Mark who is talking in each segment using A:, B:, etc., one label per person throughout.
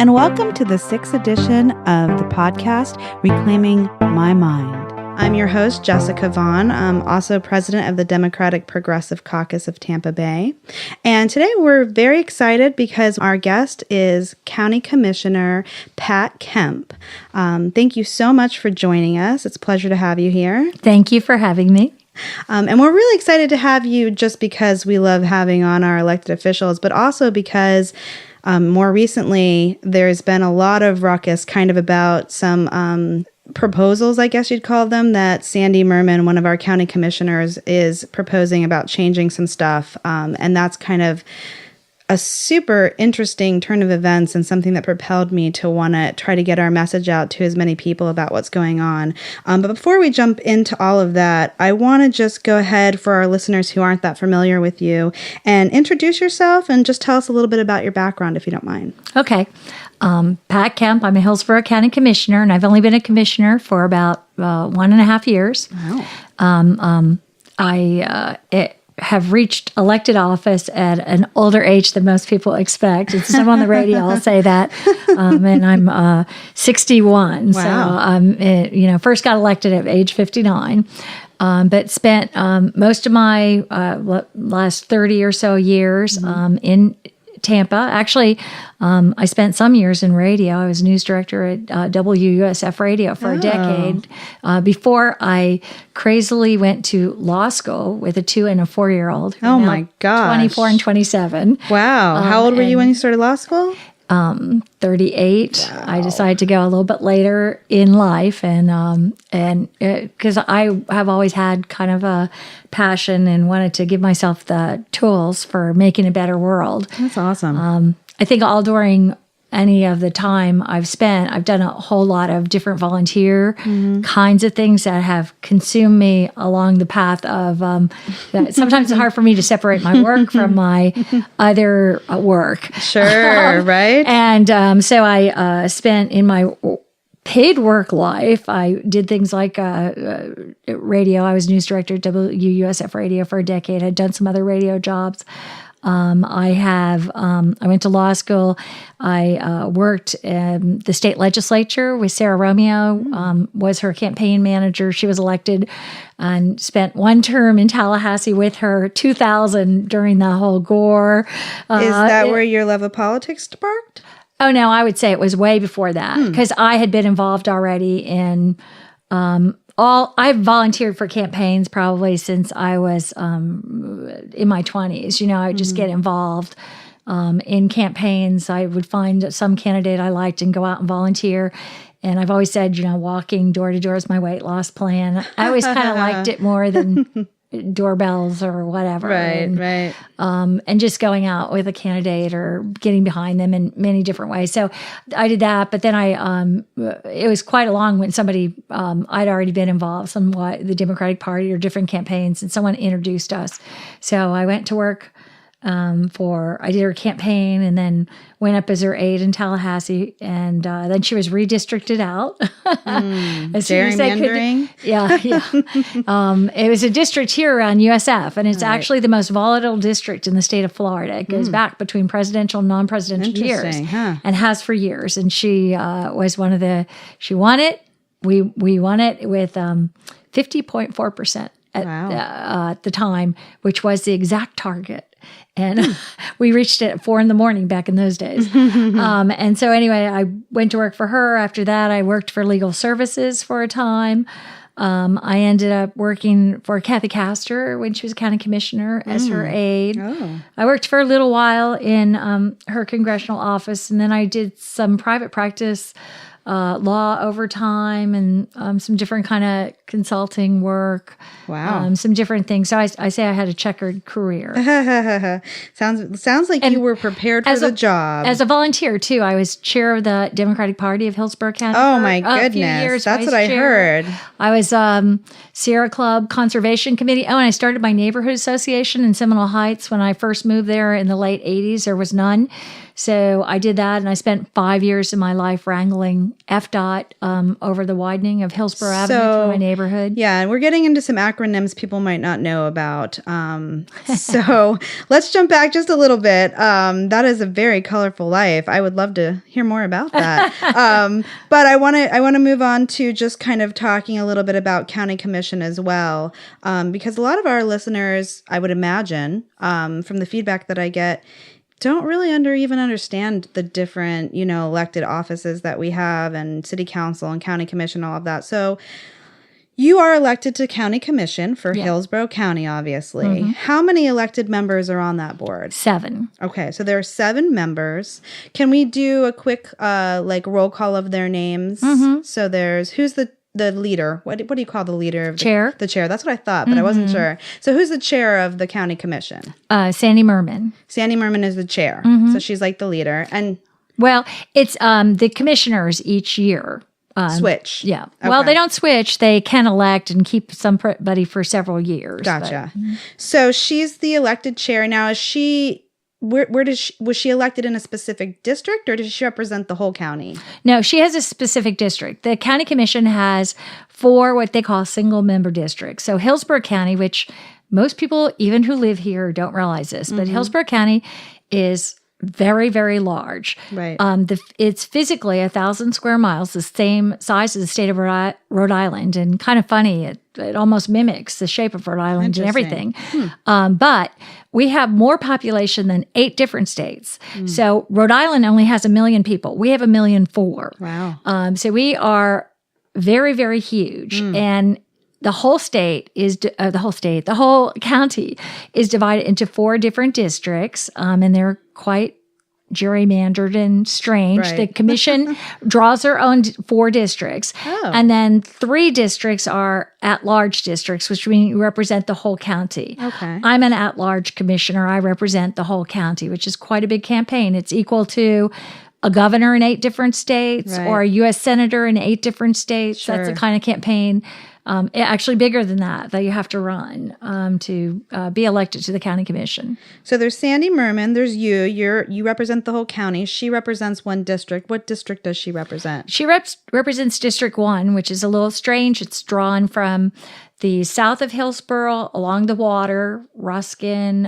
A: and welcome to the 6th edition of the podcast, Reclaiming My Mind. I'm your host, Jessica Vaughn. I'm also president of the Democratic Progressive Caucus of Tampa Bay. And today we're very excited because our guest is County Commissioner Pat Kemp. Thank you so much for joining us. It's a pleasure to have you here.
B: Thank you for having me.
A: And we're really excited to have you just because we love having on our elected officials, but also because more recently there's been a lot of ruckus kind of about some proposals, I guess you'd call them, that Sandy Merman, one of our county commissioners, is proposing about changing some stuff. And that's kind of a super interesting turn of events and something that propelled me to want to try to get our message out to as many people about what's going on. But before we jump into all of that, I want to just go ahead for our listeners who aren't that familiar with you and introduce yourself and just tell us a little bit about your background, if you don't mind.
B: Okay. Pat Kemp, I'm a Hillsborough County Commissioner, and I've only been a commissioner for about 1.5 years.
A: Wow.
B: I have reached elected office at an older age than most people expect. It's some on the radio, I'll say that. And I'm 61.
A: Wow.
B: So, first got elected at age 59. But spent most of my last 30 or so years in Tampa. Actually, I spent some years in radio. I was news director at WUSF Radio for a decade before I crazily went to law school with a 2 and a 4-year-old.
A: Oh my gosh.
B: 24 and 27.
A: Wow. How old were you when you started law school?
B: 38.
A: Wow.
B: I decided to go a little bit later in life, and because I have always had kind of a passion and wanted to give myself the tools for making a better world.
A: That's awesome.
B: I think all during any of the time I've spent, I've done a whole lot of different volunteer kinds of things that have consumed me along the path of, that sometimes it's hard for me to separate my work from my other work.
A: Sure, right?
B: And so I spent in my paid work life, I did things like radio. I was news director at WUSF Radio for a decade. I'd done some other radio jobs. I went to law school. I worked in the state legislature with Sarah Romeo, was her campaign manager. She was elected and spent one term in Tallahassee with her, 2000 during the whole Gore.
A: Is that where your love of politics sparked?
B: Oh, no, I would say it was way before that because I had been involved already in I've volunteered for campaigns probably since I was in my 20s. I would just get involved in campaigns. I would find some candidate I liked and go out and volunteer. And I've always said, walking door to door is my weight loss plan. I always kind of liked it more than doorbells or whatever.
A: Right.
B: And just going out with a candidate or getting behind them in many different ways. So I did that, but then it was quite along when somebody, I'd already been involved somewhat, the Democratic Party or different campaigns, and someone introduced us. So I went to work I did her campaign and then went up as her aide in Tallahassee. And then she was redistricted out.
A: Gerrymandering?
B: Yeah. It was a district here around USF, and it's actually the most volatile district in the state of Florida. It goes back between presidential and non-presidential years and has for years. And she was she won it. We won it with 50.4% at the time, which was the exact target. And we reached it at 4 a.m. back in those days. And so anyway, I went to work for her. After that, I worked for legal services for a time. I ended up working for Kathy Castor when she was county commissioner as her aide. Oh. I worked for a little while in her congressional office, and then I did some private practice law over time and some different kind of consulting work.
A: Wow.
B: Some different things. So I say I had a checkered career.
A: Sounds like you were prepared for the job.
B: As a volunteer, too. I was chair of the Democratic Party of Hillsborough County.
A: Oh, my goodness. That's what I heard.
B: I was Sierra Club Conservation Committee. Oh, and I started my neighborhood association in Seminole Heights when I first moved there in the late 80s. There was none. So I did that, and I spent 5 years of my life wrangling FDOT over the widening of Hillsborough Avenue through my neighborhood.
A: Yeah, and we're getting into some acronyms people might not know about. So let's jump back just a little bit. That is a very colorful life. I would love to hear more about that. But I want to move on to just kind of talking a little bit about county commission as well, because a lot of our listeners, I would imagine, from the feedback that I get, don't really even understand the different, elected offices that we have, and city council and county commission, all of that. So you are elected to county commission for Hillsborough County, obviously. Mm-hmm. How many elected members are on that board?
B: 7.
A: Okay, so there are 7 members. Can we do a quick roll call of their names? Mm-hmm. So who's the leader? What do you call the leader of
B: chair?
A: The chair. That's what I thought, but I wasn't sure. So who's the chair of the county commission?
B: Sandy Merman.
A: Sandy Merman is the chair. So she's like the leader. And
B: well, it's the commissioners each year.
A: Switch.
B: Yeah. Okay. Well, they don't switch. They can elect and keep somebody for several years.
A: Gotcha. So she's the elected chair. Now, is she... was she elected in a specific district, or does she represent the whole county?
B: No, she has a specific district. The county commission has 4 what they call single member districts. So Hillsborough County, which most people, even who live here, don't realize this, but Hillsborough County is very, very large.
A: Right.
B: It's physically 1,000 square miles, the same size as the state of Rhode Island, and kind of funny. It almost mimics the shape of Rhode Island and everything. But we have more population than 8 different states. So Rhode Island only has 1 million people. We have 1.4 million.
A: Wow.
B: So we are very, very huge. And the whole the whole county is divided into 4 different districts, and they're quite gerrymandered and strange.
A: Right.
B: The commission draws their own 4 districts, and then 3 districts are at-large districts, which means you represent the whole county.
A: Okay.
B: I'm an at-large commissioner. I represent the whole county, which is quite a big campaign. It's equal to a governor in 8 different states, or a U.S. senator in 8 different states. Sure. That's the kind of campaign. Actually bigger than that you have to run to be elected to the county commission.
A: So there's Sandy Merman, there's you. You represent the whole county. She represents one district. What district does she represent?
B: She represents District 1, which is a little strange. It's drawn from the south of Hillsborough, along the water, Ruskin,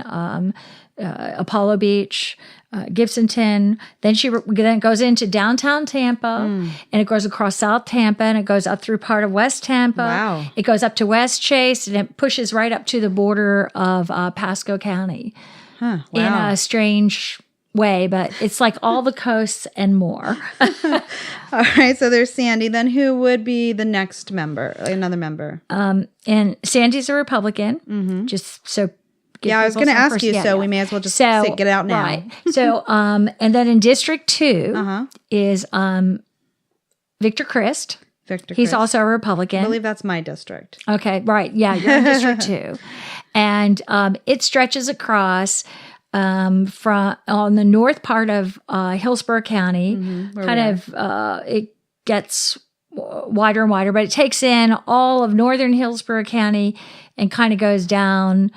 B: Apollo Beach, Gibsonton. Then she then goes into downtown Tampa, and it goes across South Tampa, and it goes up through part of West Tampa.
A: Wow.
B: It goes up to West Chase, and it pushes right up to the border of Pasco County.
A: Wow.
B: In a strange way, but it's like all the coasts and more.
A: All right, so there's Sandy. Then who would be the next member, another member?
B: And Sandy's a Republican, just so...
A: I was going to ask you, so we may as well just get it out now.
B: Right. So, and then in District 2 is Victor Christ. He's also a Republican.
A: I believe that's my district.
B: Okay, right. Yeah, you're in District 2. And it stretches across from on the north part of Hillsborough County. It gets wider and wider, but it takes in all of northern Hillsborough County and kind of goes down...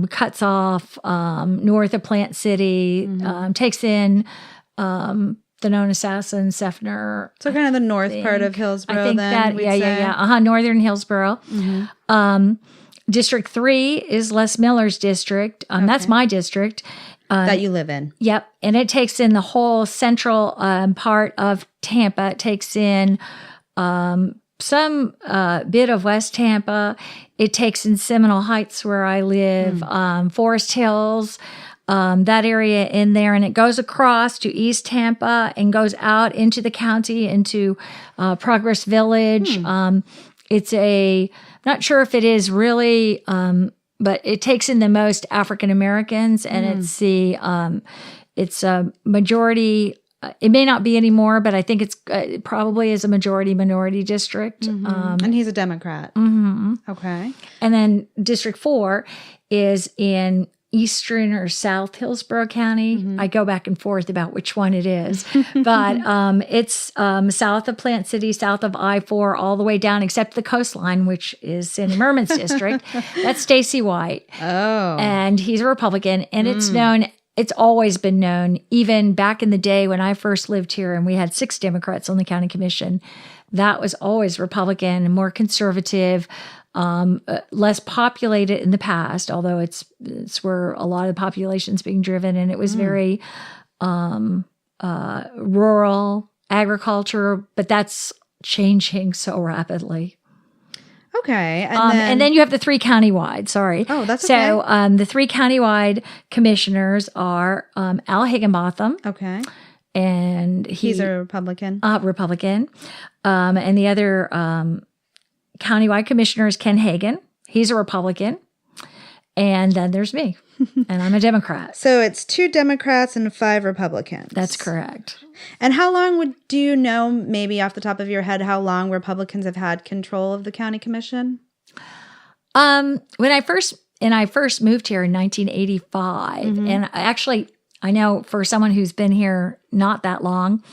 B: cuts off north of Plant City, takes in the Nonasassa, Seffner.
A: So kind of the north part of Hillsborough.
B: I think
A: then,
B: that, northern Hillsborough. District 3 is Les Miller's district. That's my district.
A: That you live in.
B: Yep, and it takes in the whole central part of Tampa. It takes in some bit of West Tampa. It takes in Seminole Heights, where I live, Forest Hills, that area in there. And it goes across to East Tampa and goes out into the county, into Progress Village. It's I'm not sure if it is really, but it takes in the most African Americans, and it's a majority. It may not be anymore, but I think it probably is a majority-minority district.
A: And he's a Democrat. Okay.
B: And then District 4 is in eastern or south Hillsborough County. I go back and forth about which one it is. But it's south of Plant City, south of I-4, all the way down, except the coastline, which is Sandy Merman's district. That's Stacey White.
A: Oh.
B: And he's a Republican, and it's known it's always been known, even back in the day when I first lived here and we had 6 Democrats on the county commission, that was always Republican and more conservative, less populated in the past, although it's where a lot of the population's being driven, and it was very rural agriculture, but that's changing so rapidly.
A: Okay.
B: And then you have the 3 countywide. Sorry.
A: Oh, that's okay.
B: So the 3 countywide commissioners are Al Higginbotham.
A: Okay.
B: And
A: he's a Republican.
B: Republican. And the other countywide commissioner is Ken Hagan. He's a Republican. And then there's me. And I'm a Democrat.
A: So it's 2 Democrats and 5 Republicans.
B: That's correct.
A: And how long do you know, maybe off the top of your head, how long Republicans have had control of the county commission?
B: When I first moved here in 1985, and I know for someone who's been here not that long,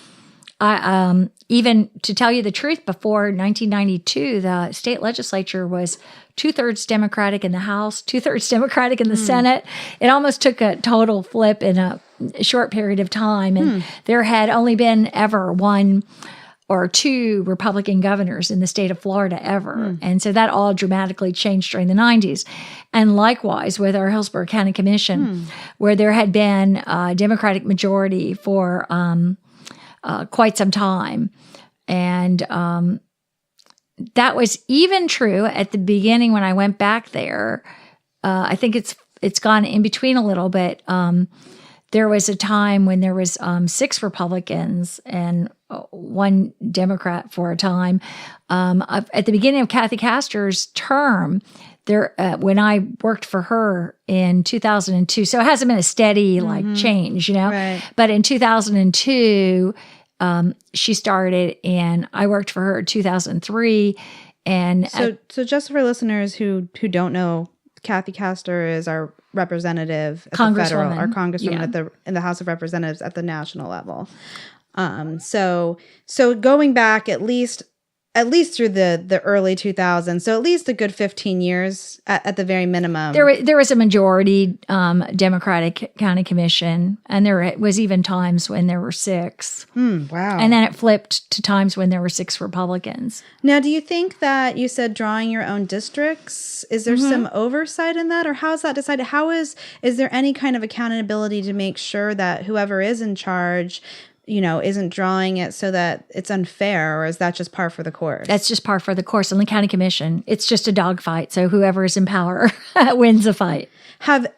B: even to tell you the truth, before 1992, the state legislature was 2/3 Democratic in the House, 2/3 Democratic in the Senate. It almost took a total flip in a short period of time. And there had only been ever 1 or 2 Republican governors in the state of Florida ever. And so that all dramatically changed during the 90s. And likewise with our Hillsborough County Commission, where there had been a Democratic majority for quite some time. And that was even true at the beginning when I went back there. I think it's gone in between a little bit. There was a time when there was 6 Republicans and 1 Democrat for a time. At the beginning of Kathy Castor's term, when I worked for her in 2002, so it hasn't been a steady change, Right. But in 2002. She started, and I worked for her in 2003. And
A: so just for listeners who don't know, Kathy Castor is our representative at the federal, our congresswoman in the House of Representatives at the national level. So going back at least through the early 2000s, so at least a good 15 years at the very minimum.
B: There was a majority Democratic county commission, and there was even times when there were 6.
A: Wow.
B: And then it flipped to times when there were 6 Republicans.
A: Now, do you think that you said drawing your own districts, is there some oversight in that, or how is that decided? Is there any kind of accountability to make sure that whoever is in charge isn't drawing it so that it's unfair, or is that just par for the course?
B: That's just par for the course. On the county commission, it's just a dogfight. So whoever is in power wins the fight.
A: Has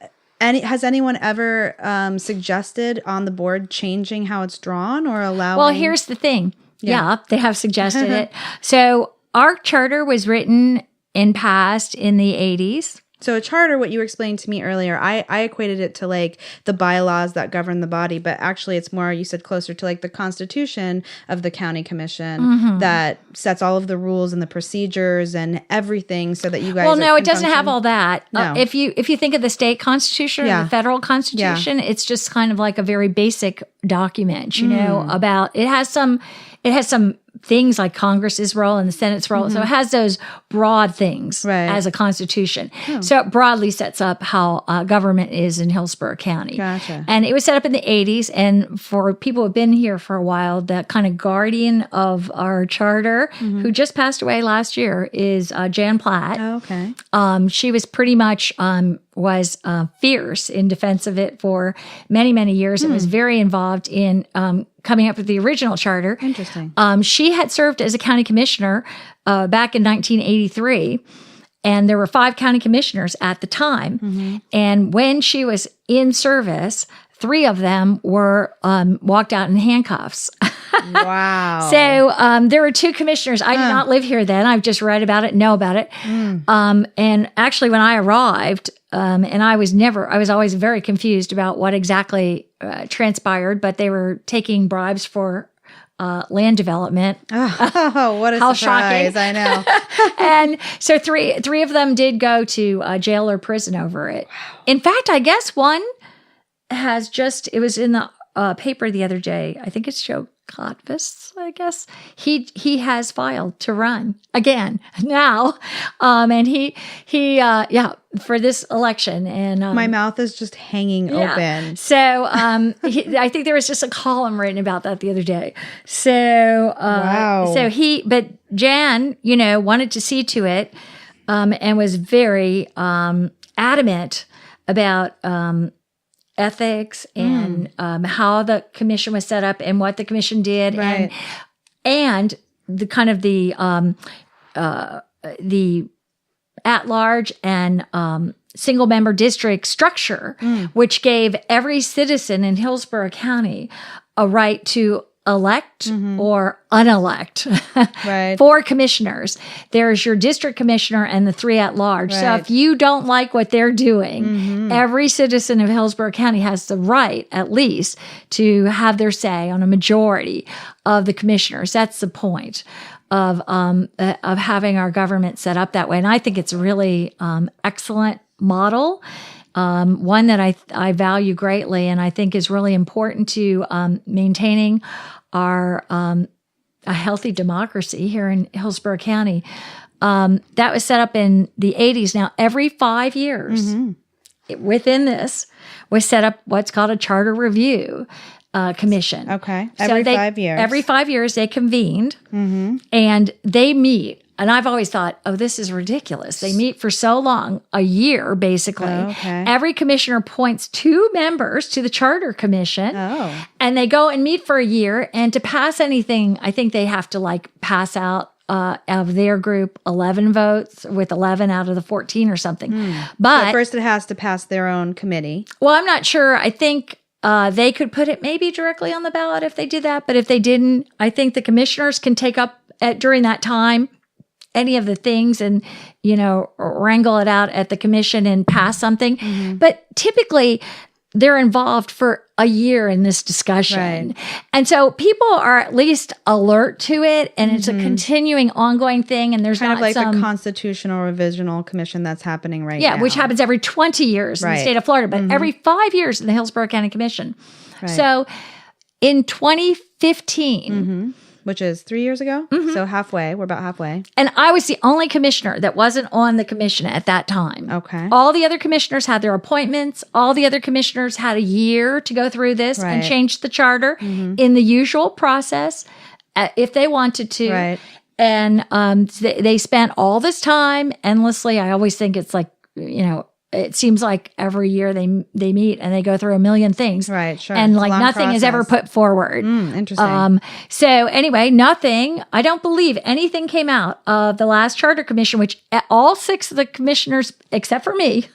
A: anyone ever suggested on the board changing how it's drawn or allowing?
B: Well, here's the thing. Yeah, they have suggested it. So our charter was written and passed in the 80s.
A: So a charter, what you explained to me earlier, I equated it to like the bylaws that govern the body, but actually it's more, you said, closer to like the constitution of the county commission that sets all of the rules and the procedures and everything so that you guys.
B: Well, no, it doesn't have all that.
A: No.
B: If you think of the state constitution or the federal constitution, it's just kind of like a very basic document, about it has some things like Congress's role and the Senate's role. So it has those broad things as a constitution. So it broadly sets up how government is in Hillsborough County.
A: Gotcha.
B: And it was set up in the 80s. And for people who have been here for a while, the kind of guardian of our charter, who just passed away last year, is Jan Platt.
A: Oh, okay.
B: She was pretty much was fierce in defense of it for many, many years and was very involved in coming up with the original charter.
A: Interesting.
B: She had served as a county commissioner back in 1983, and there were 5 county commissioners at the time. And when she was in service, 3 of them were walked out in handcuffs.
A: Wow.
B: So there were 2 commissioners. I did not live here then. I've just read about it, know about it. And actually, when I arrived, and I was always very confused about what exactly transpired, but they were taking bribes for land development.
A: Oh, what a
B: How
A: surprise.
B: shocking.
A: I know.
B: And so three of them did go to jail or prison over it. Wow. In fact, I guess one it was in the paper the other day. I think it's Kotvis, I guess, he has filed to run again now, and he for this election. And
A: my mouth is just hanging open.
B: So I think there was just a column written about that the other day. So
A: wow.
B: But Jan, wanted to see to it, and was very adamant about ethics and how the commission was set up and what the commission did,
A: right.
B: and the kind of the at-large and single member district structure, which gave every citizen in Hillsborough County a right to elect or unelect
A: right.
B: 4 commissioners. There's your district commissioner and the 3 at large.
A: Right.
B: So if you don't like what they're doing, every citizen of Hillsborough County has the right, at least, to have their say on a majority of the commissioners. That's the point of having our government set up that way. And I think it's a really excellent model. One that I value greatly, and I think is really important to maintaining our a healthy democracy here in Hillsborough County. That was set up in the 80s. Now, every 5 years, within this was set up what's called a charter review commission.
A: Okay, every 5 years.
B: Every 5 years, they convened, and they meet. And I've always thought, this is ridiculous. They meet for so long, a year, basically.
A: Okay.
B: Every commissioner appoints 2 members to the Charter Commission. And they go and meet for a year. And to pass anything, I think they have to pass out of their group 11 votes with 11 out of the 14 or something. But
A: first it has to pass their own committee.
B: Well, I'm not sure. I think they could put it maybe directly on the ballot if they did that. But if they didn't, I think the commissioners can take up during that time any of the things and, wrangle it out at the commission and pass something. But typically they're involved for a year in this discussion.
A: Right.
B: And so people are at least alert to it, and it's a continuing, ongoing thing. And there's
A: kind
B: not
A: of like
B: some
A: the Constitutional Revisional Commission that's happening right now.
B: Yeah, which happens every 20 years in the state of Florida, but every 5 years in the Hillsborough County Commission.
A: Right.
B: So in 2015,
A: which is 3 years ago. So halfway. We're about halfway.
B: and I was the only commissioner that wasn't on the commission at that time.
A: Okay.
B: All the other commissioners had their appointments. All the other commissioners had a year to go through this and
A: Right.
B: change the charter in the usual process if they wanted to.
A: Right.
B: And they spent all this time endlessly. I always think it's like, it seems like every year they meet and they go through a million things.
A: Right, sure.
B: And
A: It's a long
B: nothing is ever
A: process.
B: put forward.
A: Interesting.
B: So anyway, I don't believe anything came out of the last Charter Commission, which all 6 of the commissioners, except for me,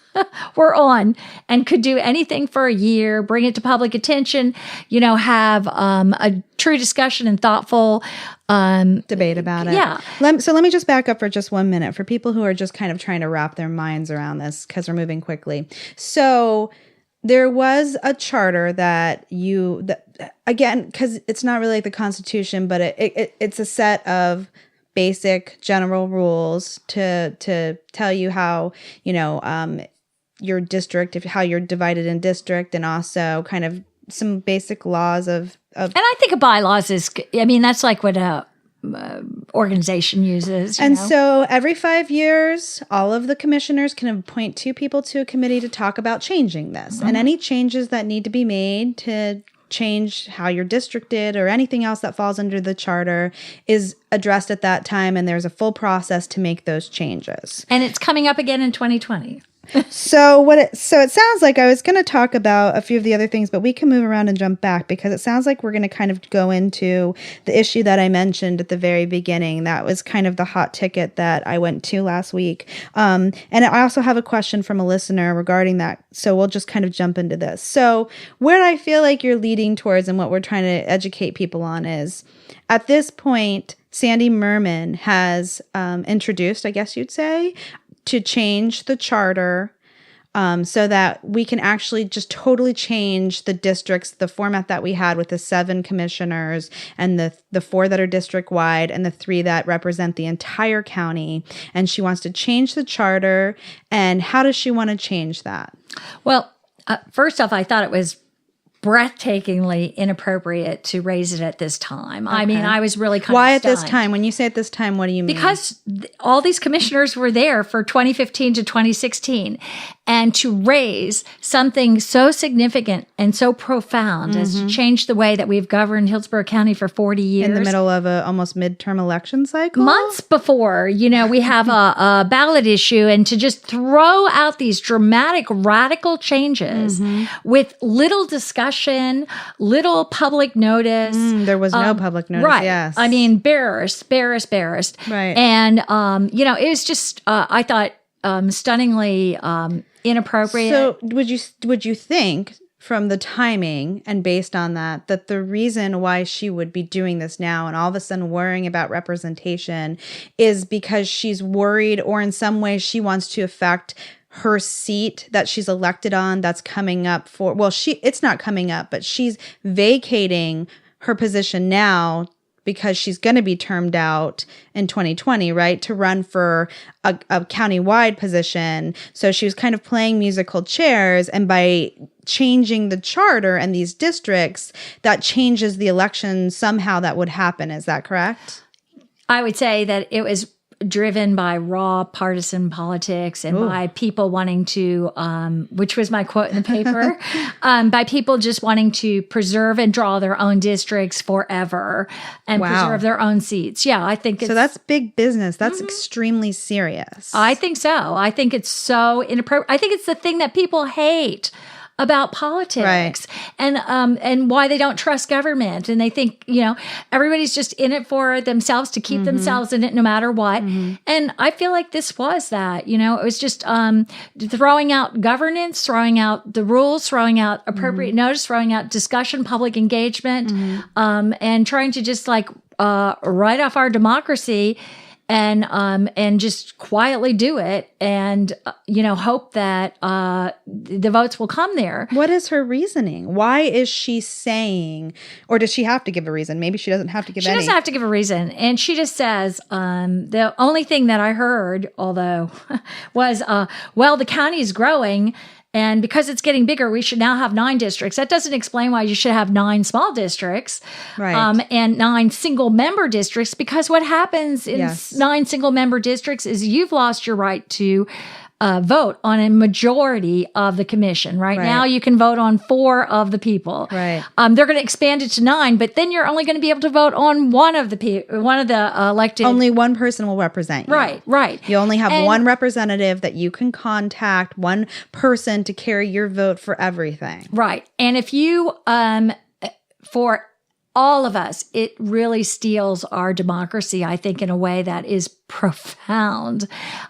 B: were on and could do anything for a year, bring it to public attention, have a true discussion and thoughtful
A: debate about it.
B: Yeah.
A: So let me just back up for just 1 minute for people who are just kind of trying to wrap their minds around this because we're moving quickly. So there was a charter that again, because it's not really like the Constitution, but it's a set of basic general rules to tell you how, your district, how you're divided in district, and also kind of some basic laws of.
B: And I think a bylaws that's like what a organization uses.
A: So every 5 years, all of the commissioners can appoint 2 people to a committee to talk about changing this. And any changes that need to be made to change how you're districted or anything else that falls under the charter is addressed at that time. And there's a full process to make those changes.
B: And it's coming up again in 2020.
A: So it sounds like I was going to talk about a few of the other things, but we can move around and jump back because it sounds like we're going to kind of go into the issue that I mentioned at the very beginning. That was kind of the hot ticket that I went to last week. And I also have a question from a listener regarding that. So we'll just kind of jump into this. So where I feel like you're leading towards and what we're trying to educate people on is at this point, Sandy Merman has introduced, I guess you'd say, to change the charter so that we can actually just totally change the districts, the format that we had with the 7 commissioners and the 4 that are district-wide and the 3 that represent the entire county. And she wants to change the charter. And how does she want to change that?
B: Well, first off, I thought it was breathtakingly inappropriate to raise it at this time. I mean, I was really kind
A: Why
B: of
A: at this time? When you say at this time, what do you mean?
B: Because all these commissioners were there for 2015 to 2016. And to raise something so significant and so profound as to change the way that we've governed Hillsborough County for 40 years.
A: In the middle of a almost midterm election cycle?
B: Months before, we have a ballot issue, and to just throw out these dramatic, radical changes with little discussion, little public notice.
A: There was no public notice,
B: right.
A: yes.
B: I mean, barest.
A: Right.
B: And, it was just, I thought, stunningly inappropriate.
A: So would you think from the timing and based on that the reason why she would be doing this now and all of a sudden worrying about representation is because she's worried, or in some way she wants to affect her seat that she's elected on that's coming up for, it's not coming up, but she's vacating her position now because she's going to be termed out in 2020, right, to run for a county-wide position. So she was kind of playing musical chairs, and by changing the charter and these districts, that changes the election somehow that would happen. Is that correct?
B: I would say that it was driven by raw partisan politics and by people wanting to, which was my quote in the paper, by people just wanting to preserve and draw their own districts forever and preserve their own seats. Yeah, I think
A: so. That's big business. That's extremely serious.
B: I think so. I think it's so inappropriate. I think it's the thing that people hate about politics, and why they don't trust government, and they think everybody's just in it for themselves, to keep themselves in it no matter what. And I feel like this was that. It was just throwing out governance, throwing out the rules, throwing out appropriate notice, throwing out discussion, public engagement, and trying to just write off our democracy. And just quietly do it, and hope that the votes will come there.
A: What is her reasoning? Why is she saying, or does she have to give a reason? Maybe she doesn't have to give any.
B: She doesn't have to give a reason, and she just says the only thing that I heard, although, was the county is growing. And because it's getting bigger, we should now have 9 districts. That doesn't explain why you should have 9 small districts,
A: right?
B: And 9 single-member districts. Because what happens in 9 single-member districts is you've lost your right to vote on a majority of the commission. Right now, you can vote on 4 of the people.
A: Right.
B: They're going to expand it to 9, but then you're only going to be able to vote on one of the elected.
A: Only one person will represent you.
B: Right.
A: You only have one representative that you can contact, one person to carry your vote for everything.
B: Right. And if you, for all of us, it really steals our democracy, I think, in a way that is profound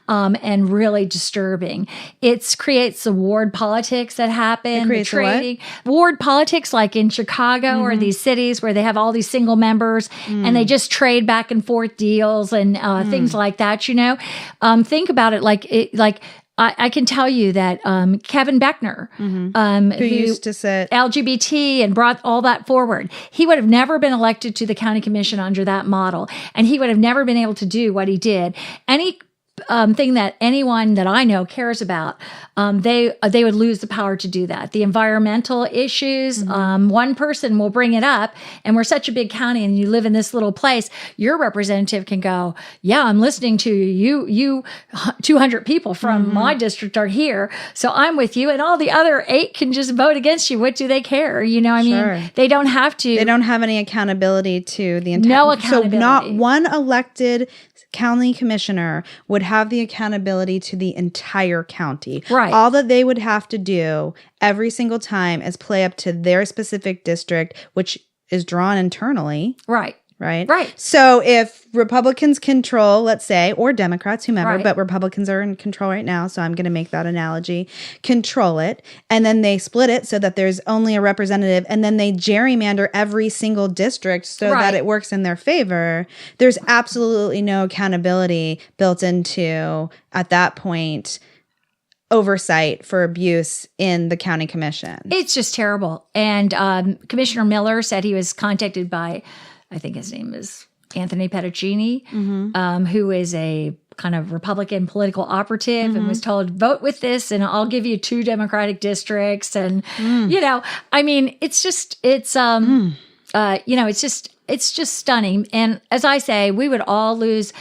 B: and really disturbing. It creates the ward politics that happen.
A: It creates
B: the ward politics, like in Chicago or these cities where they have all these single members and they just trade back and forth deals and things like that. Think about it I can tell you that Kevin Beckner,
A: who used to sit
B: LGBT and brought all that forward, he would have never been elected to the county commission under that model, and he would have never been able to do what he did. Any thing that anyone that I know cares about, they would lose the power to do that. The environmental issues, one person will bring it up, and we're such a big county and you live in this little place, your representative can go, yeah, I'm listening to you. You 200 people from my district are here, so I'm with you, and all the other 8 can just vote against you. What do they care? I mean, they don't have to.
A: They don't have any accountability to the entire.
B: No accountability.
A: So not one elected county commissioner would have the accountability to the entire county.
B: Right.
A: All that they would have to do every single time is play up to their specific district, which is drawn internally.
B: Right.
A: Right. So if Republicans control, let's say, or Democrats, whomever, but Republicans are in control right now, so I'm going to make that analogy, control it, and then they split it so that there's only a representative, and then they gerrymander every single district so that it works in their favor, there's absolutely no accountability built into, at that point, oversight for abuse in the county commission.
B: It's just terrible. And Commissioner Miller said he was contacted by, I think his name is Anthony Petticini, who is a kind of Republican political operative and was told, vote with this and I'll give you 2 Democratic districts. And, I mean, it's just stunning. And as I say, we would all lose.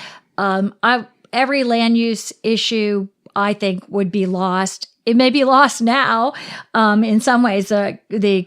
B: Every land use issue, I think, would be lost. It may be lost now, in some ways, the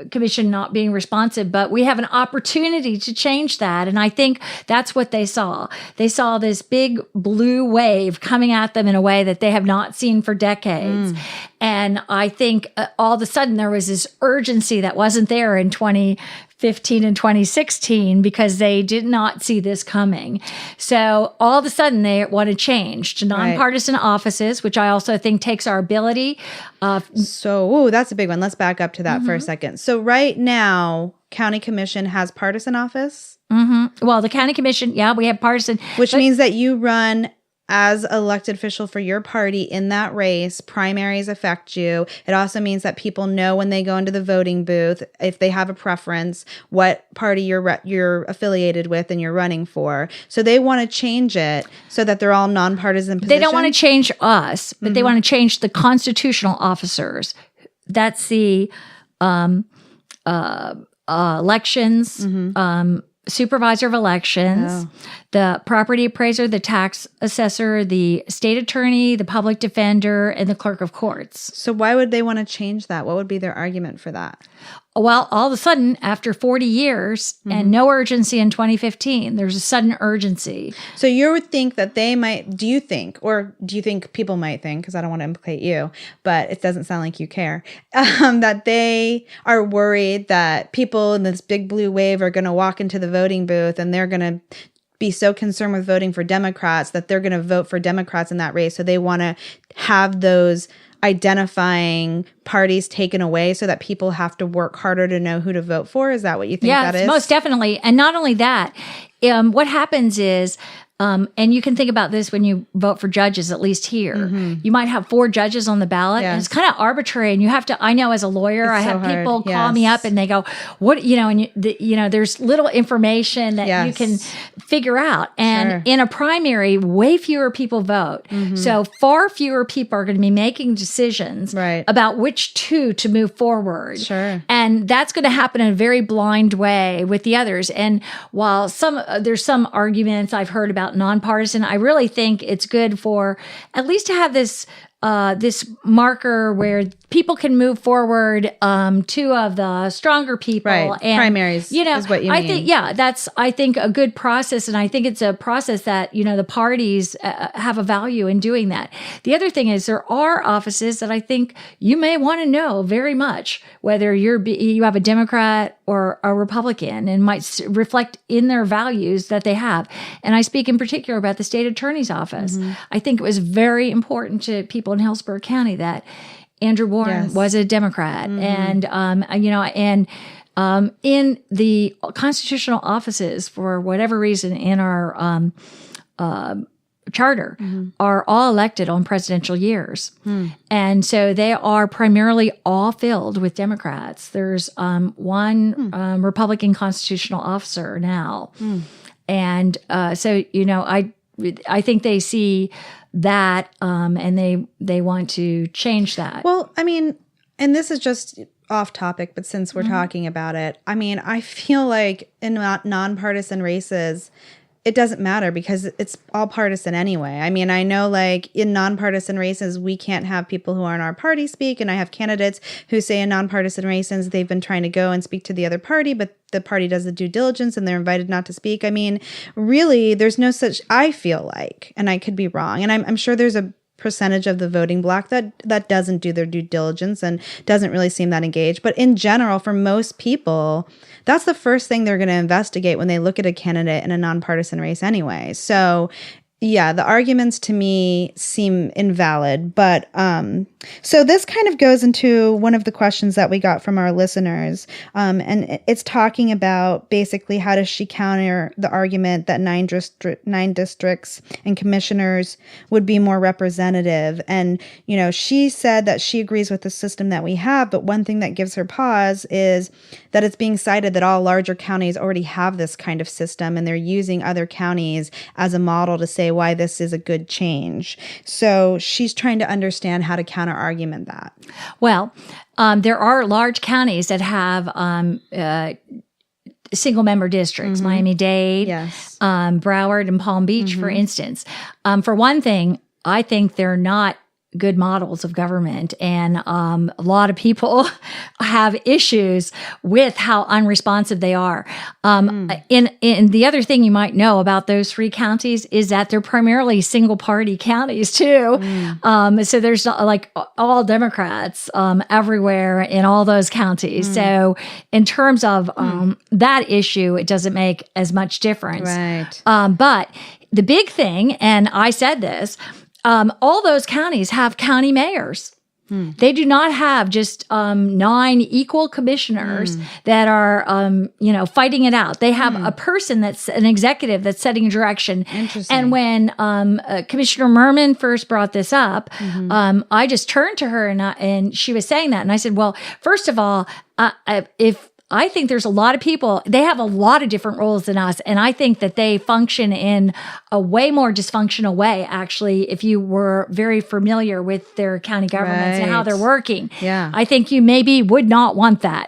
B: commission not being responsive, but we have an opportunity to change that. And I think that's what they saw. They saw this big blue wave coming at them in a way that they have not seen for decades. And I think all of a sudden there was this urgency that wasn't there in 2015 and 2016 because they did not see this coming. So all of a sudden they want to change to nonpartisan offices, which I also think takes our ability.
A: That's a big one. Let's back up to that for a second. So right now, county commission has partisan office?
B: Well, the county commission, we have partisan.
A: Which means that you run as elected official for your party in that race. Primaries affect you. It also means that people know when they go into the voting booth, if they have a preference, what party you're affiliated with and you're running for. So they want to change it so that they're all nonpartisan positions.
B: They don't want to change us, but they want to change the constitutional officers. That's the elections, supervisor of elections, the property appraiser, the tax assessor, the state attorney, the public defender, and the clerk of courts.
A: So why would they want to change that? What would be their argument for that?
B: Well, all of a sudden, after 40 years and no urgency in 2015, there's a sudden urgency.
A: So you would think that they might, do you think people might think, because I don't want to implicate you, but it doesn't sound like you care, that they are worried that people in this big blue wave are going to walk into the voting booth and they're going to be so concerned with voting for Democrats that they're going to vote for Democrats in that race. So they want to have those identifying parties taken away so that people have to work harder to know who to vote for? Is that what you think that is?
B: Yes, most definitely. And not only that, what happens is, and you can think about this when you vote for judges, at least here. You might have 4 judges on the ballot, and it's kind of arbitrary. And you have to, I know as a lawyer, I have people call me up and they go, what, and there's little information that you can figure out. And in a primary, way fewer people vote. So far fewer people are going to be making decisions about which 2 to move forward. And that's going to happen in a very blind way with the others. And while there's some arguments I've heard about nonpartisan, I really think it's good for at least to have this marker where people can move forward, 2 of the stronger people.
A: And primaries is what you mean.
B: That's, I think, a good process. And I think it's a process that, the parties have a value in doing that. The other thing is there are offices that I think you may want to know very much whether you have a Democrat or a Republican, and might reflect in their values that they have. And I speak in particular about the state attorney's office. I think it was very important to people in Hillsborough County that Andrew Warren was a Democrat. And, in the constitutional offices, for whatever reason, in our charter, are all elected on presidential years. And so they are primarily all filled with Democrats. There's one Republican constitutional officer now. And so, I think they see that, and they want to change that.
A: Well, I mean, and this is just off topic, but since we're talking about it, I mean, I feel like in nonpartisan races, it doesn't matter because it's all partisan anyway. I mean, I know like in nonpartisan races, we can't have people who aren't our party speak. And I have candidates who say in nonpartisan races, they've been trying to go and speak to the other party, but the party does the due diligence and they're invited not to speak. I mean, really, there's no such, I feel like, and I could be wrong. And I'm sure there's a percentage of the voting bloc that doesn't do their due diligence and doesn't really seem that engaged. But in general, for most people, that's the first thing they're going to investigate when they look at a candidate in a nonpartisan race anyway. So yeah, the arguments to me seem invalid, but so this kind of goes into one of the questions that we got from our listeners, and it's talking about basically how does she counter the argument that 9 districts and commissioners would be more representative. And, she said that she agrees with the system that we have, but one thing that gives her pause is that it's being cited that all larger counties already have this kind of system, and they're using other counties as a model to say, say why this is a good change. So she's trying to understand how to counter-argument that.
B: Well, there are large counties that have single-member districts, Miami-Dade, Broward, and Palm Beach, for instance. For one thing, I think they're not good models of government. And a lot of people have issues with how unresponsive they are. And the other thing you might know about those 3 counties is that they're primarily single party counties too. So there's like all Democrats everywhere in all those counties. So in terms of that issue, it doesn't make as much difference.
A: Right.
B: But the big thing, and I said this, all those counties have county mayors. They do not have just 9 equal commissioners that are, fighting it out. They have a person that's an executive that's setting a direction.
A: Interesting.
B: And when Commissioner Merman first brought this up, I just turned to her and she was saying that. And I said, well, first of all, I think there's a lot of people, they have a lot of different roles than us. And I think that they function in a way more dysfunctional way, actually, if you were very familiar with their county governments and how they're working.
A: Yeah.
B: I think you maybe would not want that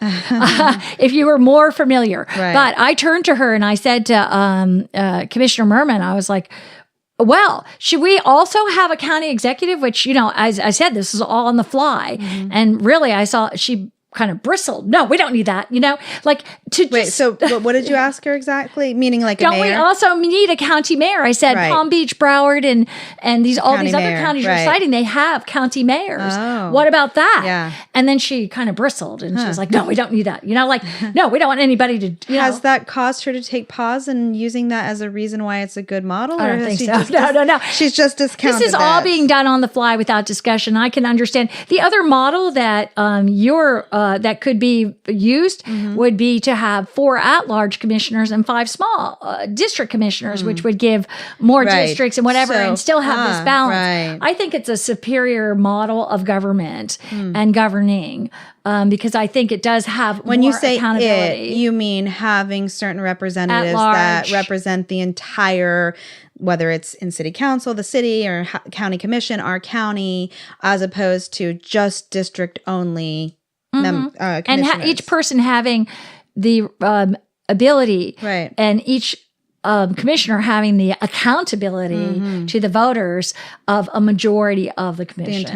B: if you were more familiar.
A: Right.
B: But I turned to her and I said to Commissioner Merman, I was like, well, should we also have a county executive? Which, as I said, this is all on the fly. And really, I saw she kind of bristled. No, we don't need that.
A: So what did you ask her exactly? Meaning like a mayor?
B: Don't we also need a county mayor? I said Palm Beach, Broward, and all these other counties you're citing, they have county mayors.
A: Oh.
B: What about that?
A: Yeah.
B: And then she kind of bristled and she was like, no, we don't need that. No, we don't want anybody to,
A: Has that caused her to take pause in using that as a reason why it's a good model?
B: I don't think so. No.
A: She's just discounted
B: This is all being done on the fly without discussion. I can understand. The other model that that could be used would be to have 4 at-large commissioners and 5 small district commissioners, which would give more districts and whatever, and still have this balance.
A: Right.
B: I think it's a superior model of government and governing because I think it does have
A: when
B: more
A: you say
B: accountability.
A: It, you mean having certain representatives that represent the entire, whether it's in city council, the city, or county commission, our county, as opposed to just district only.
B: And each person having the ability, and each commissioner having the accountability to the voters of a majority of the commission.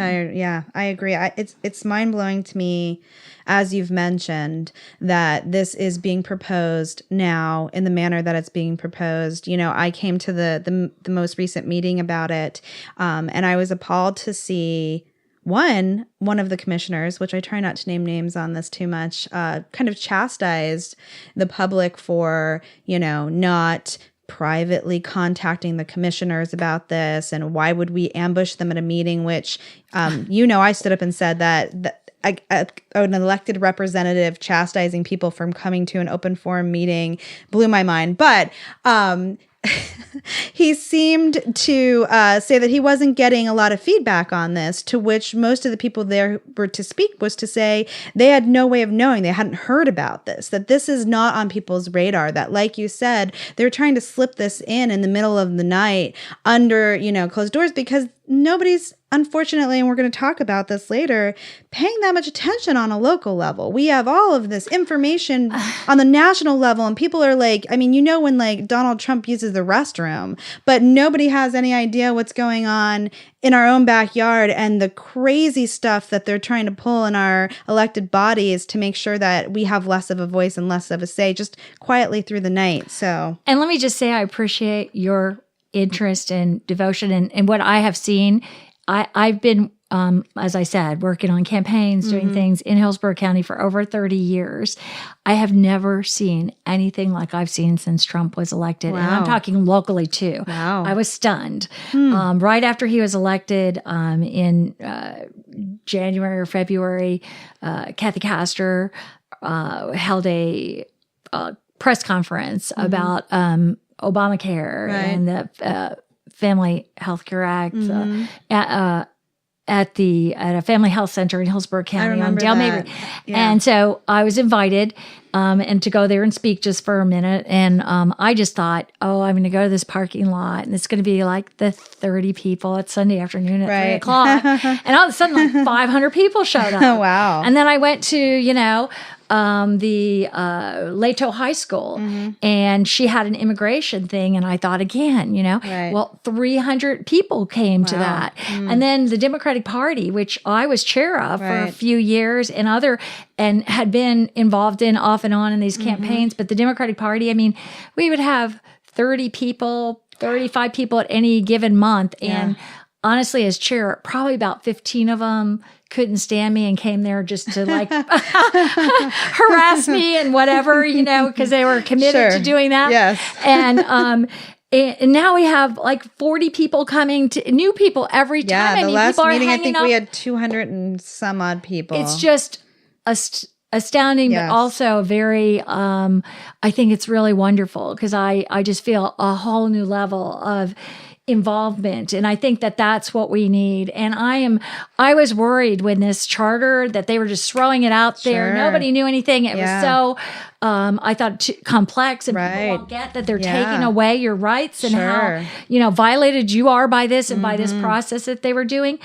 A: I agree. It's mind-blowing to me, as you've mentioned, that this is being proposed now in the manner that it's being proposed. I came to the most recent meeting about it, and I was appalled to see one of the commissioners, which I try not to name names on this too much, kind of chastised the public for, not privately contacting the commissioners about this, and why would we ambush them at a meeting, which, I stood up and said that an elected representative chastising people from coming to an open forum meeting blew my mind. But he seemed to say that he wasn't getting a lot of feedback on this, to which most of the people there were to speak was to say they had no way of knowing, they hadn't heard about this, that this is not on people's radar, that, like you said, they're trying to slip this in the middle of the night under, closed doors, because nobody's, unfortunately, and we're going to talk about this later, paying that much attention on a local level. We have all of this information on the national level, and people are like, when like Donald Trump uses the restroom, but nobody has any idea what's going on in our own backyard, and the crazy stuff that they're trying to pull in our elected bodies to make sure that we have less of a voice and less of a say, just quietly through the night. So,
B: and let me just say, I appreciate your interest and devotion and what I have seen. I've been, as I said, working on campaigns, doing things in Hillsborough County for over 30 years. I have never seen anything like I've seen since Trump was elected.
A: Wow.
B: And I'm talking locally too.
A: Wow.
B: I was stunned. Right after he was elected in January or February, Kathy Castor held a press conference about Obamacare and the Family Health Care Act, at a family health center in Hillsborough County on Dale Mabry.
A: Yeah.
B: And so I was invited and to go there and speak just for a minute. And I just thought, I'm going to go to this parking lot and it's going to be like the 30 people. It's Sunday afternoon at 3 o'clock. And all of a sudden, like 500 people showed up.
A: Wow.
B: And then I went to, the Leto High School, and she had an immigration thing, and I thought again, well, 300 people came to that. And then the Democratic Party, which I was chair of for a few years and had been involved in off and on in these campaigns, but the Democratic Party, I mean, we would have 30 people, 35 people at any given month, and honestly, as chair, probably about 15 of them couldn't stand me and came there just to like harass me and whatever, because they were committed to doing that.
A: Yes.
B: And now we have like 40 people coming new people every time.
A: Yeah, the last meeting, I think we had 200 and some odd people.
B: It's just astounding, but also very, I think it's really wonderful because I just feel a whole new level of involvement. And I think that that's what we need. And I was worried when this charter that they were just throwing it out there. Nobody knew anything. It was so, I thought complex, and people won't get that they're taking away your rights and how, violated you are by this and by this process that they were doing.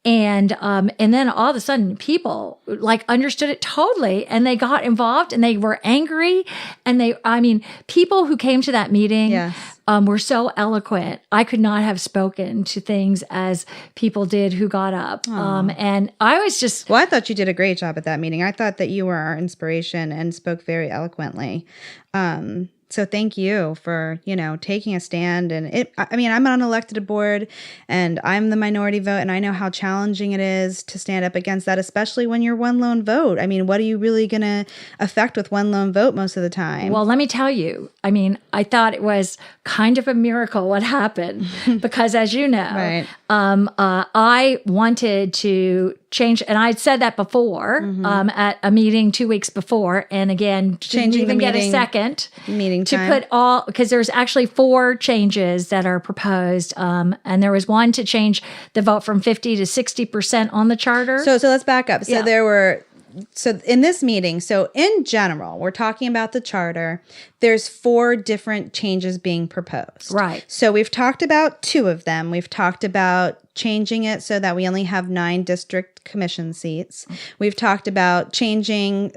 B: And then all of a sudden people like understood it totally and they got involved and they were angry. And people who came to that meeting were so eloquent. I could not have spoken to things as people did who got up. And I was just...
A: Well, I thought you did a great job at that meeting. I thought that you were our inspiration and spoke very eloquently. So thank you for, taking a stand. And I'm on an elected board and I'm the minority vote. And I know how challenging it is to stand up against that, especially when you're one lone vote. I mean, what are you really going to affect with one lone vote most of the time?
B: Well, let me tell you, I thought it was kind of a miracle what happened because as you know, I wanted to change, and I'd said that before at a meeting 2 weeks before, and again, didn't even get a second
A: meeting
B: to
A: time.
B: put all, because there's actually 4 changes that are proposed, and there was one to change the vote from 50 to 60% on the charter.
A: So let's back up. So in this meeting, so in general, we're talking about the charter. There's 4 different changes being proposed.
B: Right.
A: So we've talked about 2 of them. We've talked about changing it so that we only have 9 district commission seats. We've talked about changing...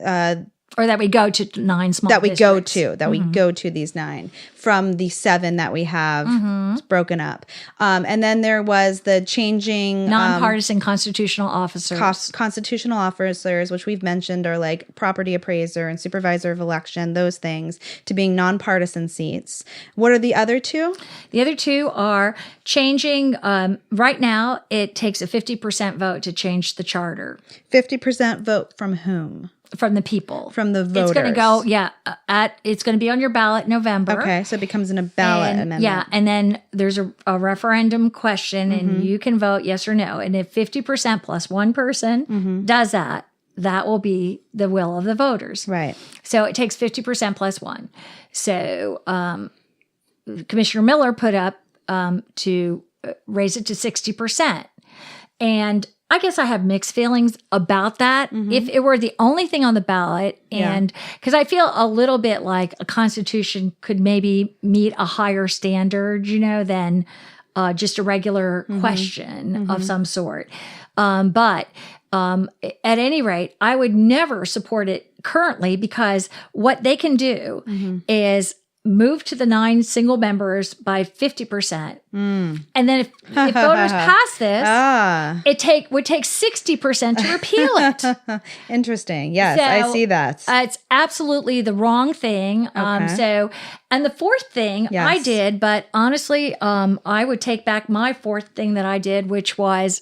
B: or that we go to 9 small districts.
A: We go to these 9 from the 7 that we have broken up. And then there was the changing...
B: Nonpartisan constitutional officers.
A: Constitutional officers, which we've mentioned are like property appraiser and supervisor of election, those things, to being nonpartisan seats. What are the other 2?
B: The other 2 are changing... right now, it takes a 50% vote to change the charter.
A: 50% vote from whom?
B: From the people.
A: From the voters.
B: It's going to go, it's going to be on your ballot in November.
A: Okay, so it becomes a ballot amendment.
B: Yeah, and then there's a referendum question, and you can vote yes or no. And if 50% plus one person does that, that will be the will of the voters.
A: Right.
B: So it takes 50% plus 1. So Commissioner Miller put up to raise it to 60%. And I guess I have mixed feelings about that. If it were the only thing on the ballot, and because I feel a little bit like a constitution could maybe meet a higher standard, than just a regular question of some sort. But at any rate, I would never support it currently because what they can do is move to the 9 single members by 50%. And then if voters pass this, it would take 60% to repeal it.
A: Interesting. Yes, so, I see that.
B: It's absolutely the wrong thing. Okay. And the 4th thing I did, but honestly, I would take back my 4th thing that I did, which was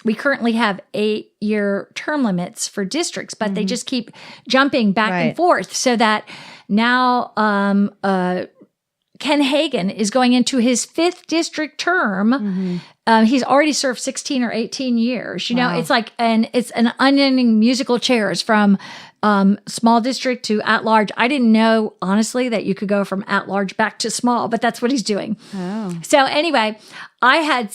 B: we currently have 8-year term limits for districts, but they just keep jumping back and forth so that now Ken Hagan is going into his 5th district term He's already served 16 or 18 years. You know, it's like, and it's an unending musical chairs from small district to at large. I didn't know, honestly, that you could go from at large back to small, but that's what he's doing. Oh. So anyway, I had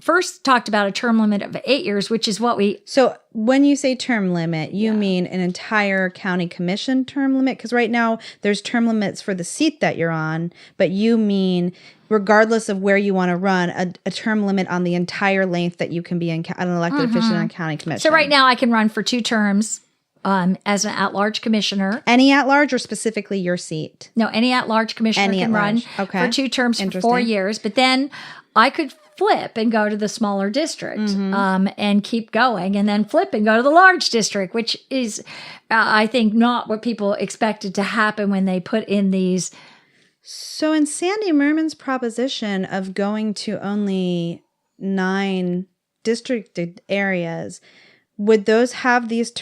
B: first talked about a term limit of 8 years, which is what we...
A: So when you say term limit, you mean an entire county commission term limit? Because right now there's term limits for the seat that you're on, but you mean regardless of where you want to run, a term limit on the entire length that you can be an elected official in a county commission.
B: So right now I can run for 2 terms. As an at-large commissioner.
A: Any at-large or specifically your seat?
B: No, any at-large commissioner can run for 2 terms for 4 years. But then I could flip and go to the smaller district and keep going, and then flip and go to the large district, which is, I think, not what people expected to happen when they put in these.
A: So in Sandy Merman's proposition of going to only 9 districted areas, would those have these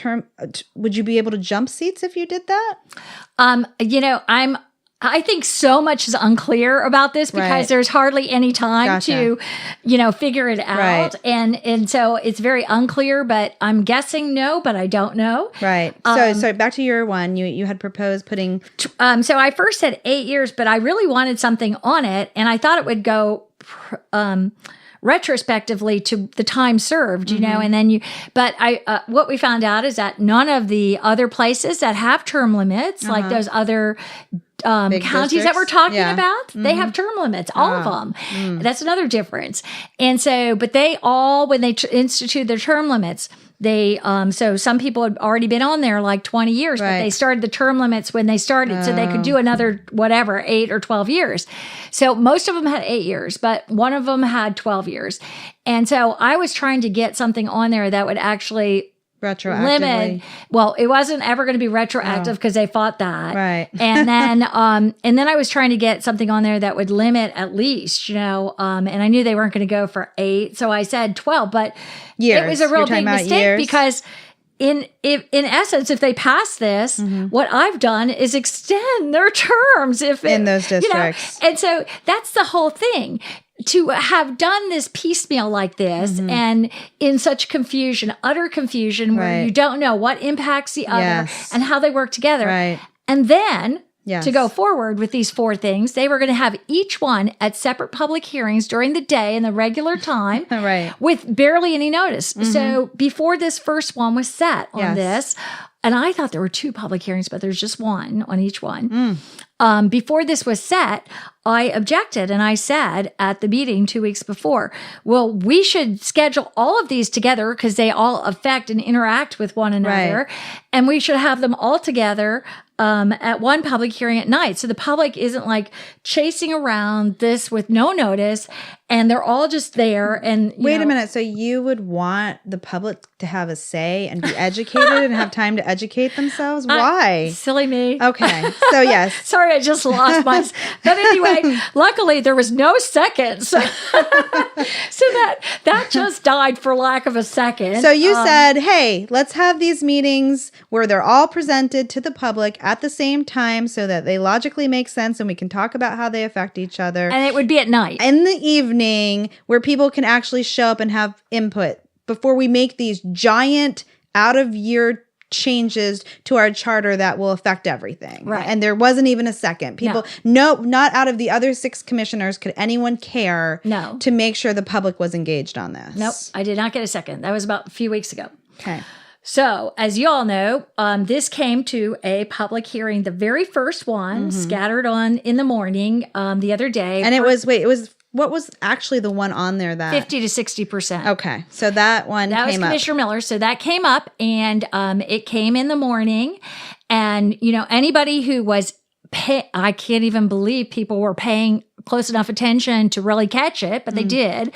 A: would you be able to jump seats if you did that?
B: You know, I think so much is unclear about this because there's hardly any time to, you know, figure it out. And so it's very unclear, but I'm guessing no, but I don't know.
A: Right. So back to your one, you had proposed putting.
B: So I first said 8 years, but I really wanted something on it, and I thought it would go, retrospectively to the time served, you know, and then but what we found out is that none of the other places that have term limits, like those other counties that we're talking about, they have term limits, all of them. That's another difference. And so, but they all, when they institute their term limits, they, so some people had already been on there like 20 years, but they started the term limits when they started so they could do another, whatever, 8 or 12 years. So most of them had 8 years, but one of them had 12 years. And so I was trying to get something on there that would actually limit. Well, it wasn't ever going to be retroactive because they fought that. Right. And then I was trying to get something on there that would limit at least, you know, and I knew they weren't going to go for 8. So I said 12, but it was a real big mistake because in essence, if they pass this, what I've done is extend their terms in those districts. You know? And so that's the whole thing. To have done this piecemeal like this and in such confusion, utter confusion, where you don't know what impacts the other and how they work together. Right. And then to go forward with these 4 things, they were going to have each one at separate public hearings during the day in the regular time with barely any notice. So before this first one was set on this, and I thought there were 2 public hearings, but there's just one on each one. Before this was set, I objected and I said at the meeting 2 weeks before, well, we should schedule all of these together because they all affect and interact with one another. And we should have them all together at one public hearing at night. So the public isn't like chasing around this with no notice and they're all just there. And
A: wait a minute. So you would want the public to have a say and be educated and have time to educate themselves? Why?
B: Silly me.
A: Okay. So yes.
B: Sorry, I just lost my... But anyway, luckily there was no second. So that just died for lack of a second.
A: So you said, hey, let's have these meetings where they're all presented to the public at the same time so that they logically make sense and we can talk about how they affect each other.
B: And it would be at night.
A: In the evening where people can actually show up and have input before we make these giant out-of-year changes to our charter that will affect everything. Right. And there wasn't even a second. People, not out of the other 6 commissioners could anyone care to make sure the public was engaged on this.
B: Nope. I did not get a second. That was about a few weeks ago.
A: Okay.
B: So, as you all know, this came to a public hearing, the very first one, scattered on in the morning the other day.
A: And what was actually the one on there that?
B: 50 to 60%.
A: Okay. So that one came up. That was
B: Commissioner Miller. So that came up and it came in the morning. And, you know, anybody who was I can't even believe people were paying close enough attention to really catch it, but they did.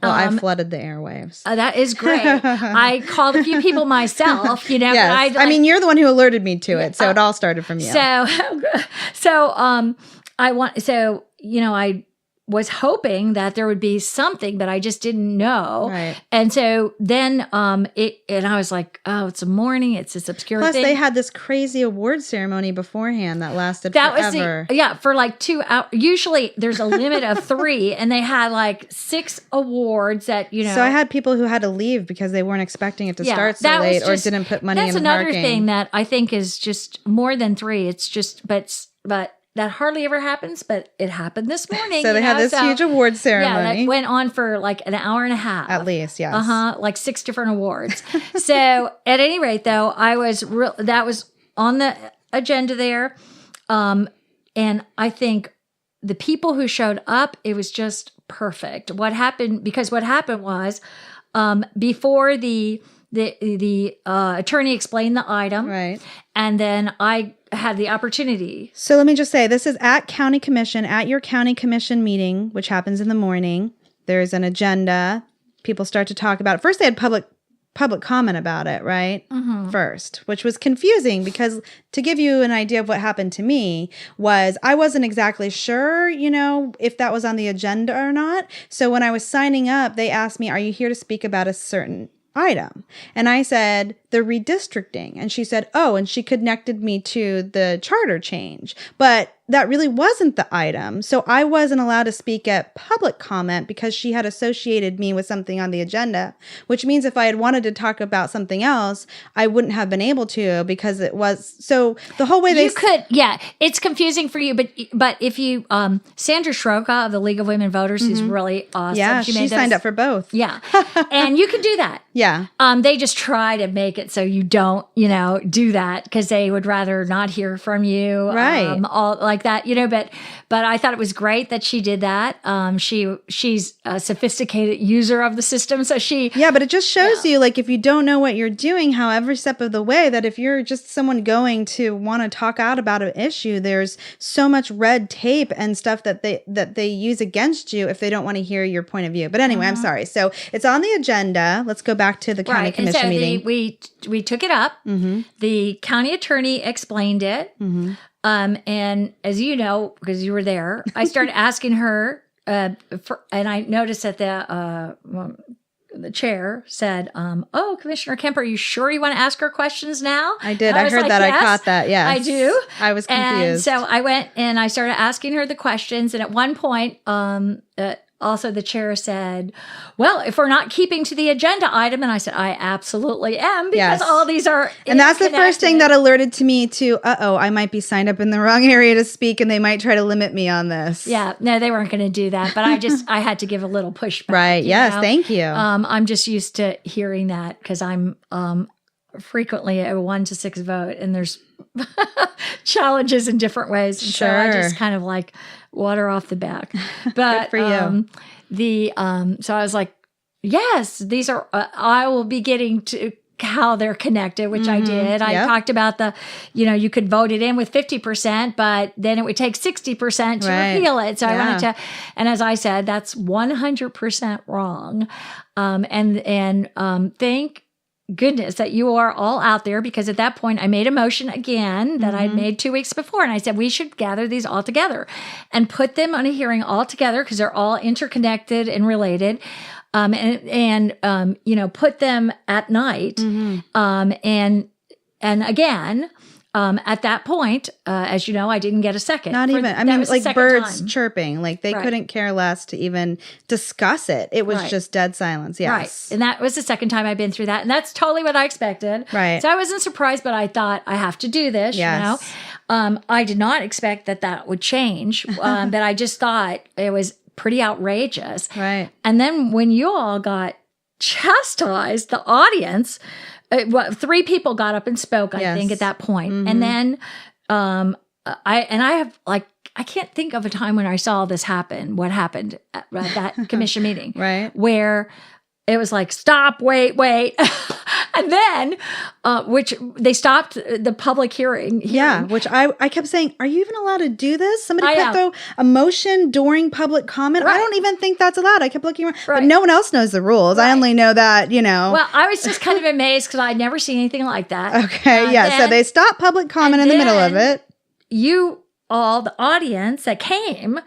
A: Well, I flooded the airwaves.
B: That is great. I called a few people myself, you know.
A: Yes. I mean, you're the one who alerted me to it, so it all started from you.
B: I was hoping that there would be something, but I just didn't know.
A: Right.
B: And so then and I was like, oh, it's a morning. It's this obscure
A: Plus,
B: thing.
A: they had this crazy award ceremony beforehand that lasted forever.
B: For like 2 hours. Usually there's a limit of 3, and they had like 6 awards that,
A: So I had people who had to leave because they weren't expecting it to start so late or didn't put money in the parking.
B: That's another thing that I think is just more than 3. It's just, but that hardly ever happens, but it happened this morning.
A: So they had this huge award ceremony.
B: Yeah, that went on for like an hour and a half.
A: At least, yes.
B: Like 6 different awards. So at any rate, though, that was on the agenda there. And I think the people who showed up, it was just perfect. What happened was before the attorney explained the item.
A: Right.
B: And then I had the opportunity.
A: So let me just say, this is at your county commission meeting, which happens in the morning. There's an agenda. People start to talk about it. First, they had public comment about it, right? Mm-hmm. First, which was confusing because to give you an idea of what happened to me was I wasn't exactly sure, if that was on the agenda or not. So when I was signing up, they asked me, are you here to speak about a certain item? And I said, the redistricting. And she said, oh, and she connected me to the charter change. But that really wasn't the item. So I wasn't allowed to speak at public comment because she had associated me with something on the agenda, which means if I had wanted to talk about something else, I wouldn't have been able to because it was, so the whole way
B: you could, it's confusing for you, but if you, Sandra Schroka of the League of Women Voters, who's really awesome.
A: Yeah, she signed up for both.
B: Yeah. And you can do that.
A: Yeah.
B: They just try to make it so you don't, do that because they would rather not hear from you.
A: Right.
B: All like that, but I thought it was great that she did that. She's a sophisticated user of the system. So
A: but it just shows you, like, if you don't know what you're doing, how every step of the way, that if you're just someone going to want to talk out about an issue, there's so much red tape and stuff that they use against you if they don't want to hear your point of view. But anyway, I'm sorry. So it's on the agenda. Let's go back to the county commission meeting.
B: We took it up. Mm-hmm. The county attorney explained it. Mm-hmm. And as you know, because you were there, I started asking her, and I noticed that the chair said, oh, Commissioner Kemp, are you sure you want to ask her questions now?
A: I did. I heard that. Yes, I caught that. Yeah,
B: I do.
A: I was confused.
B: And so I went and I started asking her the questions. And at one point, also the chair said, well, if we're not keeping to the agenda item, and I said, I absolutely am, because all these are
A: and that's the first thing that alerted to me to, I might be signed up in the wrong area to speak, and they might try to limit me on this.
B: Yeah, no, they weren't going to do that, but I had to give a little pushback.
A: Right, yes, thank you.
B: I'm just used to hearing that because I'm frequently a 1-6 vote, and there's challenges in different ways. And so I just kind of like water off the back. But
A: good for you.
B: So I was like, yes, these are, I will be getting to how they're connected, which I did. I talked about you could vote it in with 50%, but then it would take 60% to repeal it. So I wanted to, and as I said, that's 100% wrong. Thank goodness that you are all out there, because at that point I made a motion again that I'd made 2 weeks before, and I said we should gather these all together and put them on a hearing all together because they're all interconnected and related, put them at night, and again. At that point, as you know, I didn't get a second.
A: Not even. I mean, like birds chirping. Like they couldn't care less to even discuss it. It was just dead silence. Yes.
B: Right. And that was the second time I've been through that. And that's totally what I expected.
A: Right.
B: So I wasn't surprised, but I thought I have to do this, I did not expect that would change. But I just thought it was pretty outrageous.
A: Right.
B: And then when you all got chastised, the audience, 3 people got up and spoke, I think, at that point. And then I can't think of a time when I saw this happen, what happened at that commission meeting.
A: Right.
B: Where it was like, stop, wait. And then, which they stopped the public hearing.
A: Yeah, which I kept saying, are you even allowed to do this? Somebody put through a motion during public comment. Right. I don't even think that's allowed. I kept looking around, but no one else knows the rules. Right. I only know that,
B: Well, I was just kind of amazed because I'd never seen anything like that.
A: Okay, so they stopped public comment in the middle of it.
B: You all the audience that came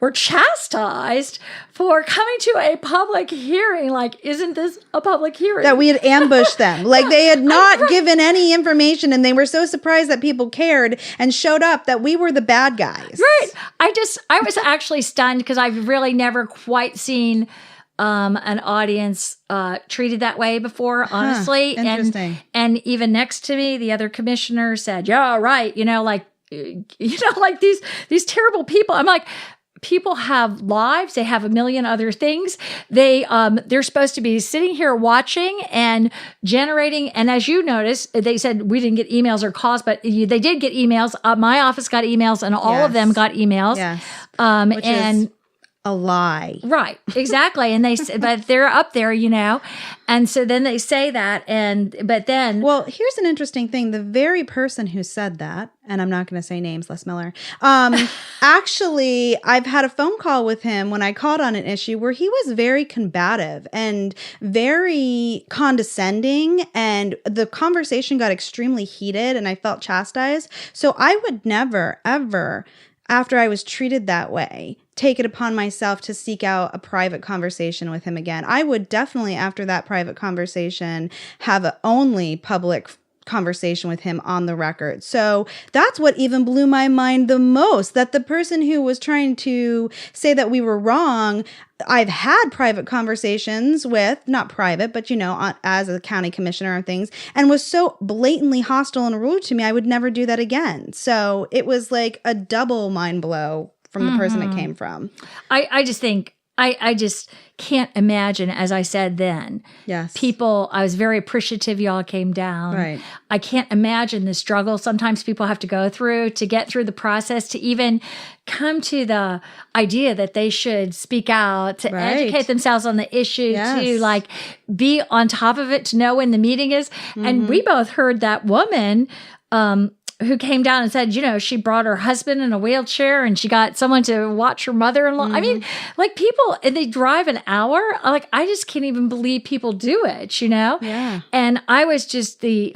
B: were chastised for coming to a public hearing. Like, isn't this a public hearing?
A: That we had ambushed them. Like, they had not given any information, and they were so surprised that people cared and showed up that we were the bad guys.
B: Right. I was actually stunned because I've really never quite seen an audience treated that way before, honestly.
A: Interesting.
B: And even next to me, the other commissioner said, yeah, right. Like these terrible people. I'm like, people have lives. They have a million other things. They're supposed to be sitting here watching and generating. And as you notice, they said we didn't get emails or calls, but they did get emails. My office got emails, and all of them got emails.
A: Yes.
B: Which is
A: a lie.
B: Right. Exactly. And but they're up there, and so then they say that. But then.
A: Well, here's an interesting thing. The very person who said that, and I'm not going to say names, Les Miller, actually, I've had a phone call with him when I called on an issue where he was very combative and very condescending, and the conversation got extremely heated, and I felt chastised. So I would never, ever, after I was treated that way, take it upon myself to seek out a private conversation with him again. I would definitely, after that private conversation, have an only public conversation with him on the record. So that's what even blew my mind the most, that the person who was trying to say that we were wrong, I've had private conversations with, not private, but, as a county commissioner and things, and was so blatantly hostile and rude to me, I would never do that again. So it was like a double mind blow from the person it came from.
B: I just think, I just can't imagine, as I said then.
A: Yes.
B: People, I was very appreciative y'all came down.
A: Right.
B: I can't imagine the struggle sometimes people have to go through to get through the process, to even come to the idea that they should speak out, to educate themselves on the issue, to be on top of it, to know when the meeting is. And we both heard that woman, who came down and said, she brought her husband in a wheelchair and she got someone to watch her mother-in-law. I mean, people, and they drive an hour. I just can't even believe people do it,
A: Yeah.
B: And I was just the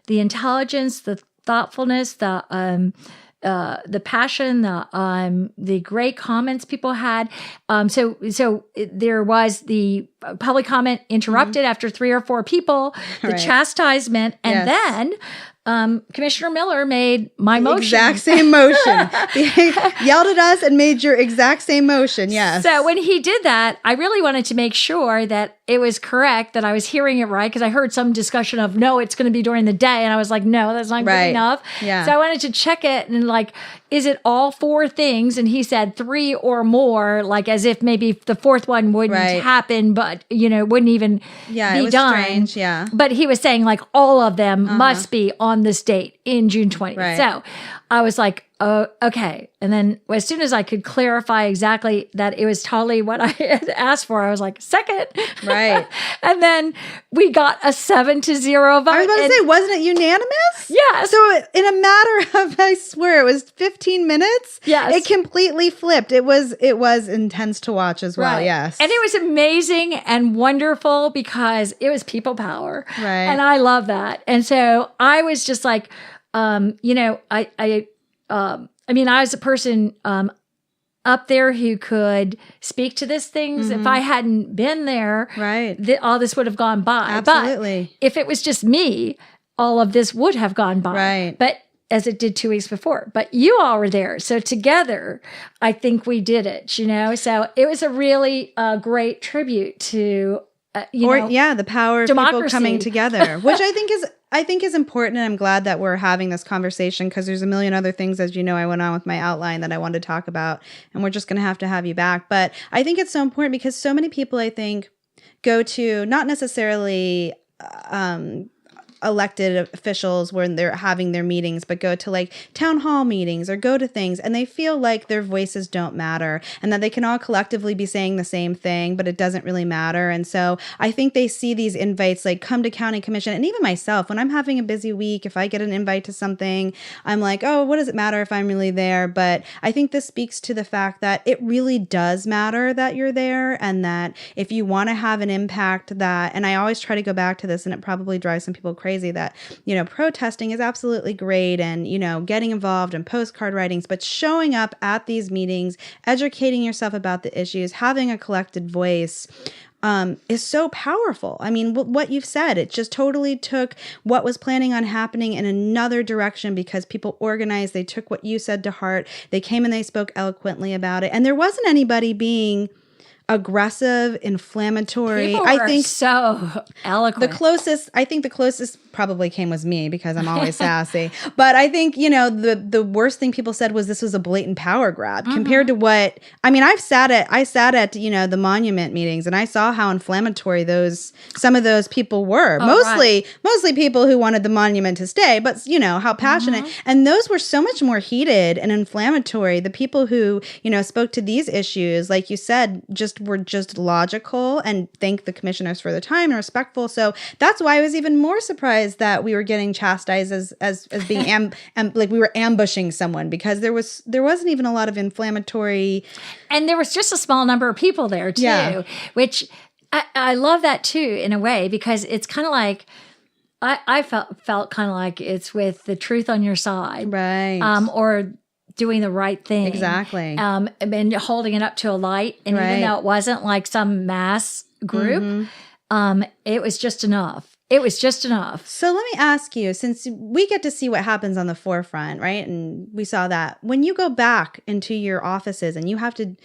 B: intelligence, the thoughtfulness, the passion, the great comments people had. So there was the public comment interrupted after 3 or 4 people, the chastisement, and then Commissioner Miller made my motion.
A: Exact same motion. He yelled at us and made your exact same motion. Yes.
B: So when he did that, I really wanted to make sure that it was correct, that I was hearing it right, because I heard some discussion of, no, it's going to be during the day. And I was like, no, that's not good enough.
A: Yeah.
B: So I wanted to check it and is it all 4 things? And he said 3 or more, as if maybe the 4th one wouldn't happen, but, wouldn't even be
A: it was
B: done.
A: Strange. Yeah.
B: But he was saying all of them must be on this date in June 20th.
A: Right.
B: So I was like, oh, okay. And then as soon as I could clarify exactly that it was totally what I had asked for, I was like, second.
A: Right.
B: And then we got a 7-0 vote.
A: I was about to say, wasn't it unanimous?
B: Yeah.
A: So in a matter of, I swear, it was 15 minutes.
B: Yes.
A: It completely flipped. It was intense to watch as well.
B: Right.
A: Yes.
B: And it was amazing and wonderful because it was people power.
A: Right.
B: And I love that. And so I was just like, I was a person up there who could speak to these things. If I hadn't been there, all this would have gone by.
A: Absolutely.
B: But if it was just me, all of this would have gone by.
A: Right.
B: But as it did 2 weeks before. But you all were there. So together, I think we did it, So it was a really great tribute to,
A: the power of
B: democracy.
A: people coming together, which I think is important. And I'm glad that we're having this conversation, because there's a million other things, as you know, I went on with my outline that I wanted to talk about, and we're just going to have you back. But I think it's so important because so many people, I think, go to not necessarily elected officials when they're having their meetings, but go to town hall meetings or go to things, and they feel like their voices don't matter and that they can all collectively be saying the same thing, but it doesn't really matter. And so I think they see these invites come to county commission, and even myself, when I'm having a busy week, if I get an invite to something, I'm like, oh, what does it matter if I'm really there? But I think this speaks to the fact that it really does matter that you're there, and that if you want to have an impact, and I always try to go back to this, and it probably drives some people crazy, crazy that, protesting is absolutely great and, getting involved in postcard writings, but showing up at these meetings, educating yourself about the issues, having a collected voice, is so powerful. I mean, what you've said, it just totally took what was planning on happening in another direction because people organized. They took what you said to heart. They came and they spoke eloquently about it. And there wasn't anybody being aggressive, inflammatory.
B: People were so eloquent.
A: I think the closest probably came was me because I'm always sassy. But I think, the worst thing people said was this was a blatant power grab compared to what, I sat at, the monument meetings and I saw how inflammatory some of those people were. Mostly people who wanted the monument to stay, but how passionate. And those were so much more heated and inflammatory. The people who, spoke to these issues, like you said, were just logical and thanked the commissioners for their time and respectful. So that's why I was even more surprised that we were getting chastised as being like we were ambushing someone because there wasn't even a lot of inflammatory.
B: And there was just a small number of people there too, which I love that too in a way because it's kind of like I felt kind of like it's with the truth on your side,
A: right?
B: Or doing the right thing.
A: Exactly.
B: And holding it up to a light. And even though it wasn't like some mass group, it was just enough. It was just enough.
A: So let me ask you, since we get to see what happens on the forefront, right? And we saw that. When you go back into your offices and you have to,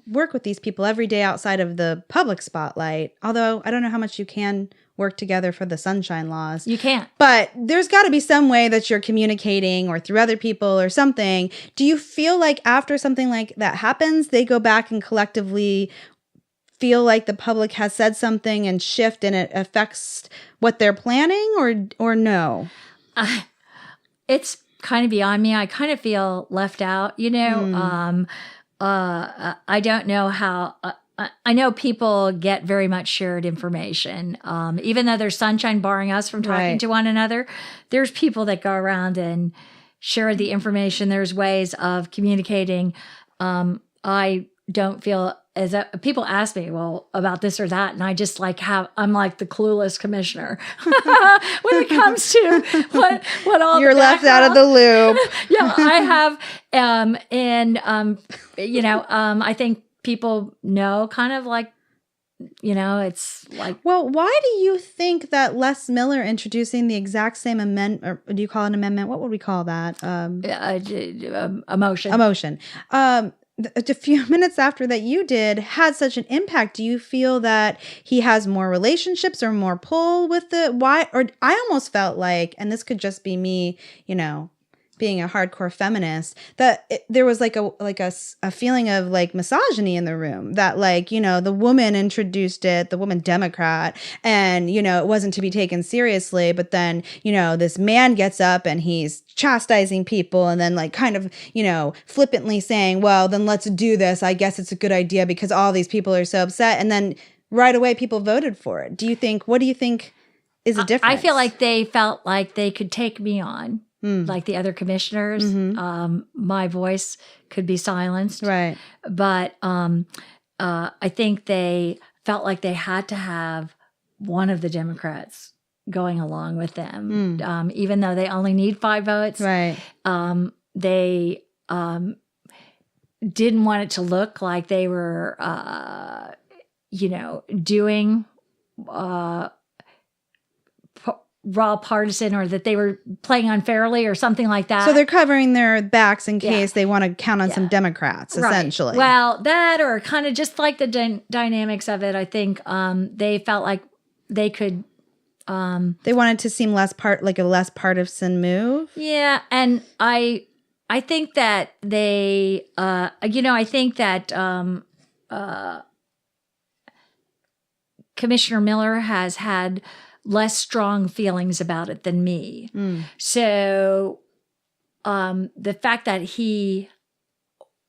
A: work with these people every day outside of the public spotlight, although I don't know how much you can work together for the sunshine laws.
B: You can't.
A: But there's got to be some way that you're communicating or through other people or something. Do you feel like after something like that happens, they go back and collectively feel like the public has said something and shift and it affects what they're planning or no?
B: It's kind of beyond me. I kind of feel left out, I don't know how... I know people get very much shared information. Even though there's sunshine barring us from talking to one another, there's people that go around and share the information. There's ways of communicating. I don't feel people ask me, well, about this or that. And I just I'm like the clueless commissioner when it comes to what all
A: you're left out of the loop.
B: I have, I think people know kind of like, it's like.
A: Well, why do you think that Les Miller introducing the exact same amendment, or do you call it an amendment? What would we call that?
B: A motion.
A: A motion. A few minutes after that you did had such an impact. Do you feel that he has more relationships or more pull with it? Why? Or I almost felt like, and this could just be me, being a hardcore feminist, that there was like a feeling of like misogyny in the room, that the woman introduced it, the woman Democrat, and it wasn't to be taken seriously, but then this man gets up and he's chastising people and then kind of flippantly saying, well, then let's do this, I guess it's a good idea because all these people are so upset, and then right away people voted for it. What do you think is a difference?
B: I feel like they felt like they could take me on. Like the other commissioners, my voice could be silenced.
A: Right.
B: But I think they felt like they had to have one of the Democrats going along with them, even though they only need 5 votes.
A: Right.
B: They didn't want it to look like they were, doing raw partisan, or that they were playing unfairly or something like that.
A: So they're covering their backs in case they want to count on some Democrats, essentially.
B: Well, that, or kind of just like the dynamics of it, I think they felt like they could...
A: they wanted to seem like a less partisan move?
B: Yeah, and I think that they... I think that... Commissioner Miller has had less strong feelings about it than me. So the fact that he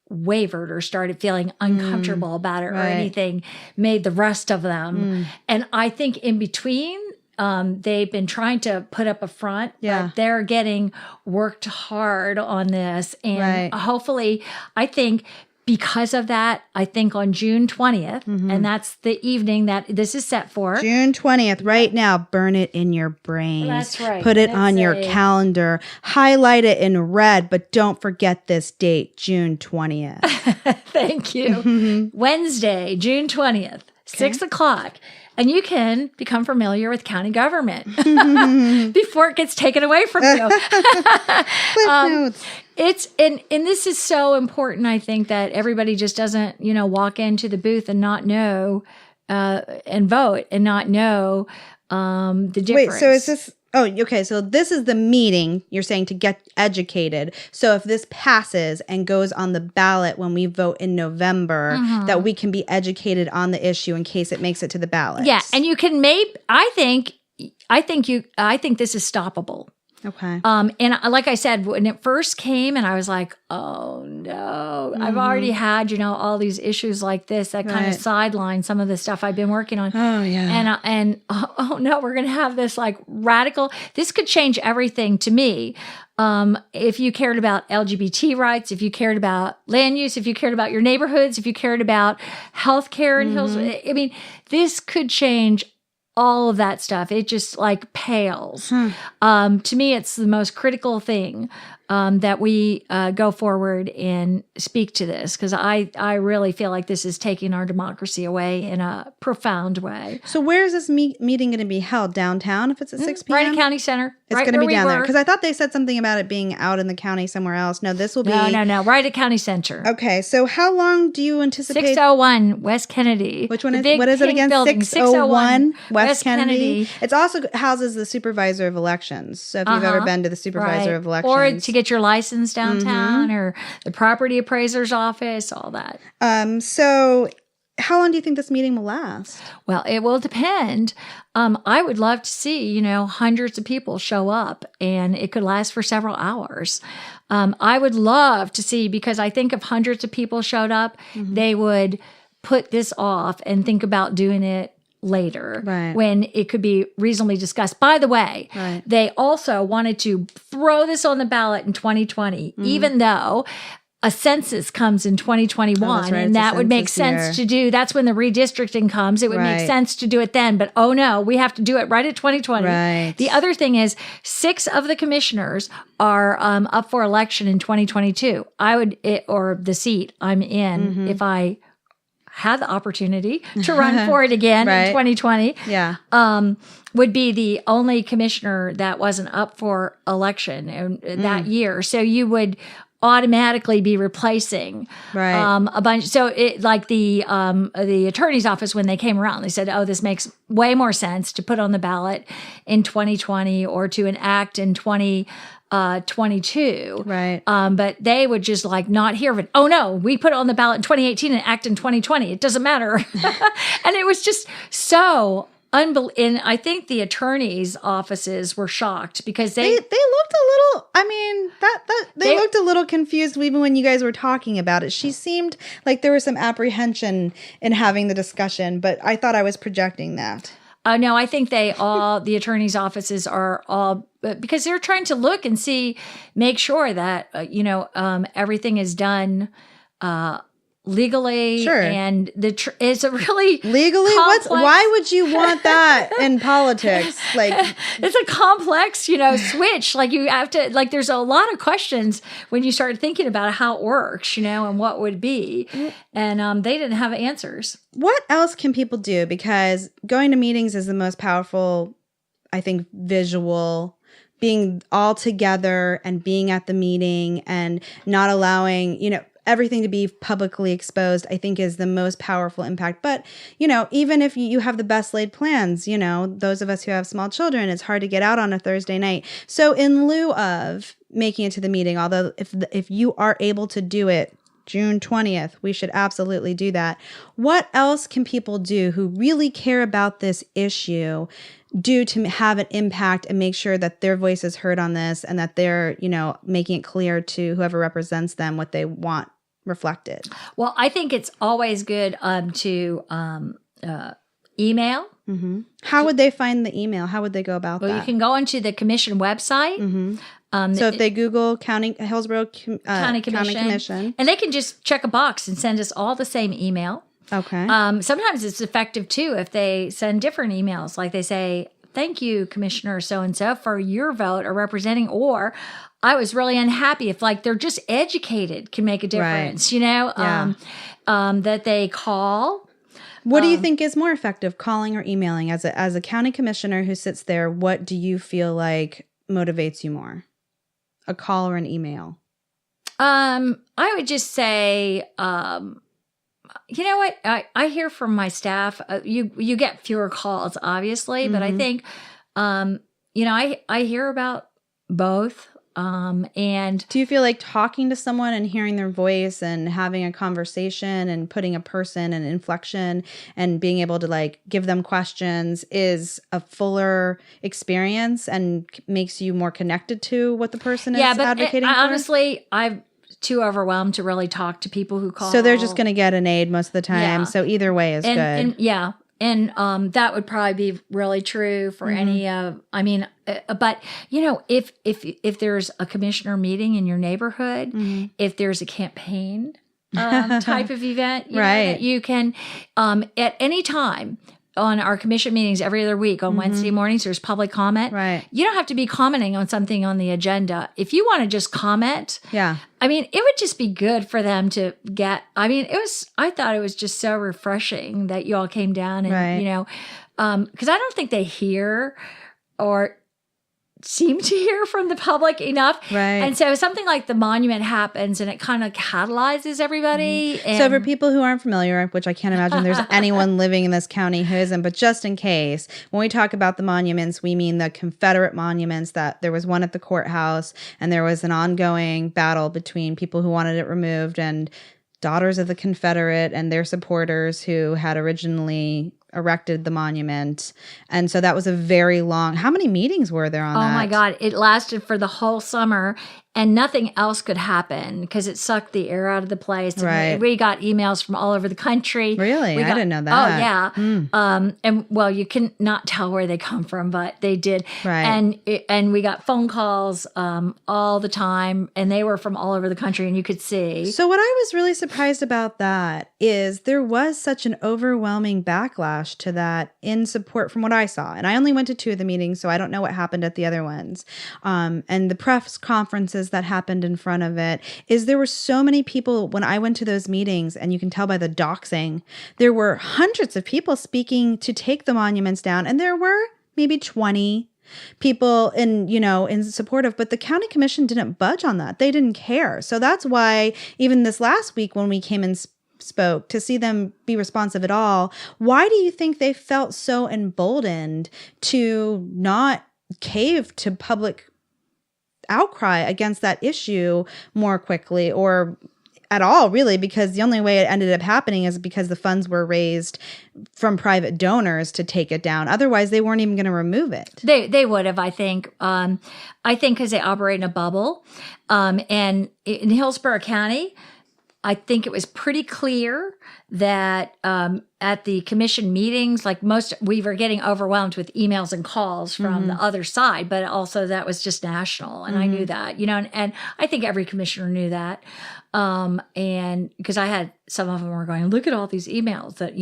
B: wavered or started feeling uncomfortable about it or anything made the rest of them. And I think in between, they've been trying to put up a front, but they're getting worked hard on this. And hopefully, I think because of that, I think on June 20th, and that's the evening that this is set for.
A: June 20th, right now, burn it in your brain.
B: That's right.
A: Put it on your calendar. Highlight it in red, but don't forget this date, June 20th.
B: Thank you. Wednesday, June 20th, 6 o'clock. And you can become familiar with county government before it gets taken away from you. It's and this is so important. I think that everybody just doesn't, walk into the booth and not know and vote and not know the difference.
A: Wait, so is this? Oh, okay. So this is the meeting you're saying to get educated. So if this passes and goes on the ballot when we vote in November, that we can be educated on the issue in case it makes it to the ballot.
B: Yeah, and you can I think this is stoppable.
A: Okay.
B: And like I said, when it first came and I was like, oh no, I've already had, all these issues like this that kind of sideline some of the stuff I've been working on.
A: Oh yeah.
B: And oh no, we're going to have this like radical, this could change everything to me. If you cared about LGBT rights, if you cared about land use, if you cared about your neighborhoods, if you cared about healthcare in Hillsborough, I mean, this could change all of that stuff. It just like pales. To me, it's the most critical thing that we go forward and speak to this, because I really feel like this is taking our democracy away in a profound way.
A: So where is this meeting going to be held? Downtown if it's at 6 p.m.?
B: Right at County Center.
A: It's going to be down there. Because I thought they said something about it being out in the county somewhere else. No, this will be...
B: No. Right at County Center.
A: Okay. So how long do you anticipate...
B: 601 West Kennedy.
A: Which one is... What is it again?
B: Building,
A: 601 West Kennedy. It also houses the supervisor of elections. So if you've ever been to the supervisor of elections...
B: Or to get your license downtown, or the property appraiser's office, all that.
A: So how long do you think this meeting will last?
B: Well, it will depend. I would love to see, hundreds of people show up, and it could last for several hours. I would love to see, because I think if hundreds of people showed up, they would put this off and think about doing it later, when it could be reasonably discussed. By the way, they also wanted to throw this on the ballot in 2020, even though a census comes in 2021, and that would make sense to do. That's when the redistricting comes. It would make sense to do it then, but oh no, we have to do it right at 2020. The other thing is 6 of the commissioners are up for election in 2022. Or the seat I'm in, if I had the opportunity to run for it again in 2020, would be the only commissioner that wasn't up for election that year. So you would automatically be replacing a bunch. So it, like the attorney's office, when they came around, they said, oh, this makes way more sense to put on the ballot in 2020 or to enact in 2022. But they would just like not hear of it. Oh no, we put it on the ballot in 2018 and act in 2020. It doesn't matter. And it was just so and I think the attorneys' offices were shocked because they looked
A: a little. I mean, they looked a little confused even when you guys were talking about it. She seemed like there was some apprehension in having the discussion, but I thought I was projecting that.
B: No, I think the attorneys' offices are all, because they're trying to look and make sure that everything is done legally, and it's a really
A: legally complex, why would you want that in politics? Like,
B: it's a complex switch. Like, you have to, like, there's a lot of questions when you start thinking about how it works, and what would be, and they didn't have answers.
A: What else can people do? Because going to meetings is the most powerful, I think, visual, being all together and being at the meeting and not allowing everything to be publicly exposed, I think, is the most powerful impact. But, even if you have the best laid plans, those of us who have small children, it's hard to get out on a Thursday night. So in lieu of making it to the meeting, although if you are able to do it June 20th, we should absolutely do that. What else can people do who really care about this issue do to have an impact and make sure that their voice is heard on this, and that they're, making it clear to whoever represents them what they want reflected?
B: Well, I think it's always good to email.
A: How would they find the email? How would they go about that?
B: Well, you can go onto the commission website.
A: So if they Google Hillsborough County Commission.
B: And they can just check a box and send us all the same email.
A: Okay.
B: Sometimes it's effective too if they send different emails, like they say, "Thank you, Commissioner so-and-so, for your vote or representing," or "I was really unhappy," if like they're just educated can make a difference, that they call.
A: What do you think is more effective, calling or emailing? As a county commissioner who sits there, what do you feel like motivates you more? A call or an email?
B: I would just say, you know what? I hear from my staff. You get fewer calls, obviously, but I think, I hear about both. And
A: do you feel like talking to someone and hearing their voice and having a conversation and putting a person and inflection and being able to like give them questions is a fuller experience and makes you more connected to what the person is advocating for?
B: Honestly, I'm too overwhelmed to really talk to people who call.
A: So they're just going to get an aid most of the time.
B: Yeah.
A: So either way is good.
B: And that would probably be really true for any of, but if there's a commissioner meeting in your neighborhood, if there's a campaign type of event, that you can, at any time on our commission meetings every other week on Wednesday mornings, there's public comment.
A: Right.
B: You don't have to be commenting on something on the agenda. If you want to just comment, it would just be good for them to get, I thought it was just so refreshing that you all came down and, because I don't think they hear or seem to hear from the public enough.
A: Right.
B: And so something like the monument happens and it kind of catalyzes everybody. And
A: so for people who aren't familiar, which I can't imagine there's anyone living in this county who isn't, but just in case, when we talk about the monuments, we mean the Confederate monuments. That there was one at the courthouse and there was an ongoing battle between people who wanted it removed and Daughters of the Confederate and their supporters who had originally erected the monument. And so that was a very long, how many meetings were there on that?
B: Oh my God. It lasted for the whole summer and nothing else could happen because it sucked the air out of the place.
A: Right.
B: We got emails from all over the country.
A: Really? I didn't know that.
B: Oh yeah. And well, you can not tell where they come from, but they did.
A: Right.
B: And we got phone calls all the time and they were from all over the country and you could see.
A: So what I was really surprised about that is there was such an overwhelming backlash to that in support from what I saw. And I only went to 2 of the meetings, so I don't know what happened at the other ones. And the press conferences that happened in front of it is there were so many people when I went to those meetings, and you can tell by the doxing, there were hundreds of people speaking to take the monuments down. And there were maybe 20 people in support of, but the county commission didn't budge on that. They didn't care. So that's why even this last week when we came and spoke, to see them be responsive at all, why do you think they felt so emboldened to not cave to public outcry against that issue more quickly or at all, really? Because the only way it ended up happening is because the funds were raised from private donors to take it down. Otherwise, they weren't even going to remove it.
B: They would have, I think. I think because they operate in a bubble. And in Hillsborough County, I think it was pretty clear that at the commission meetings, we were getting overwhelmed with emails and calls from the other side, but also that was just national. And I knew that, and I think every commissioner knew that. And because I had some of them were going, look at all these emails that,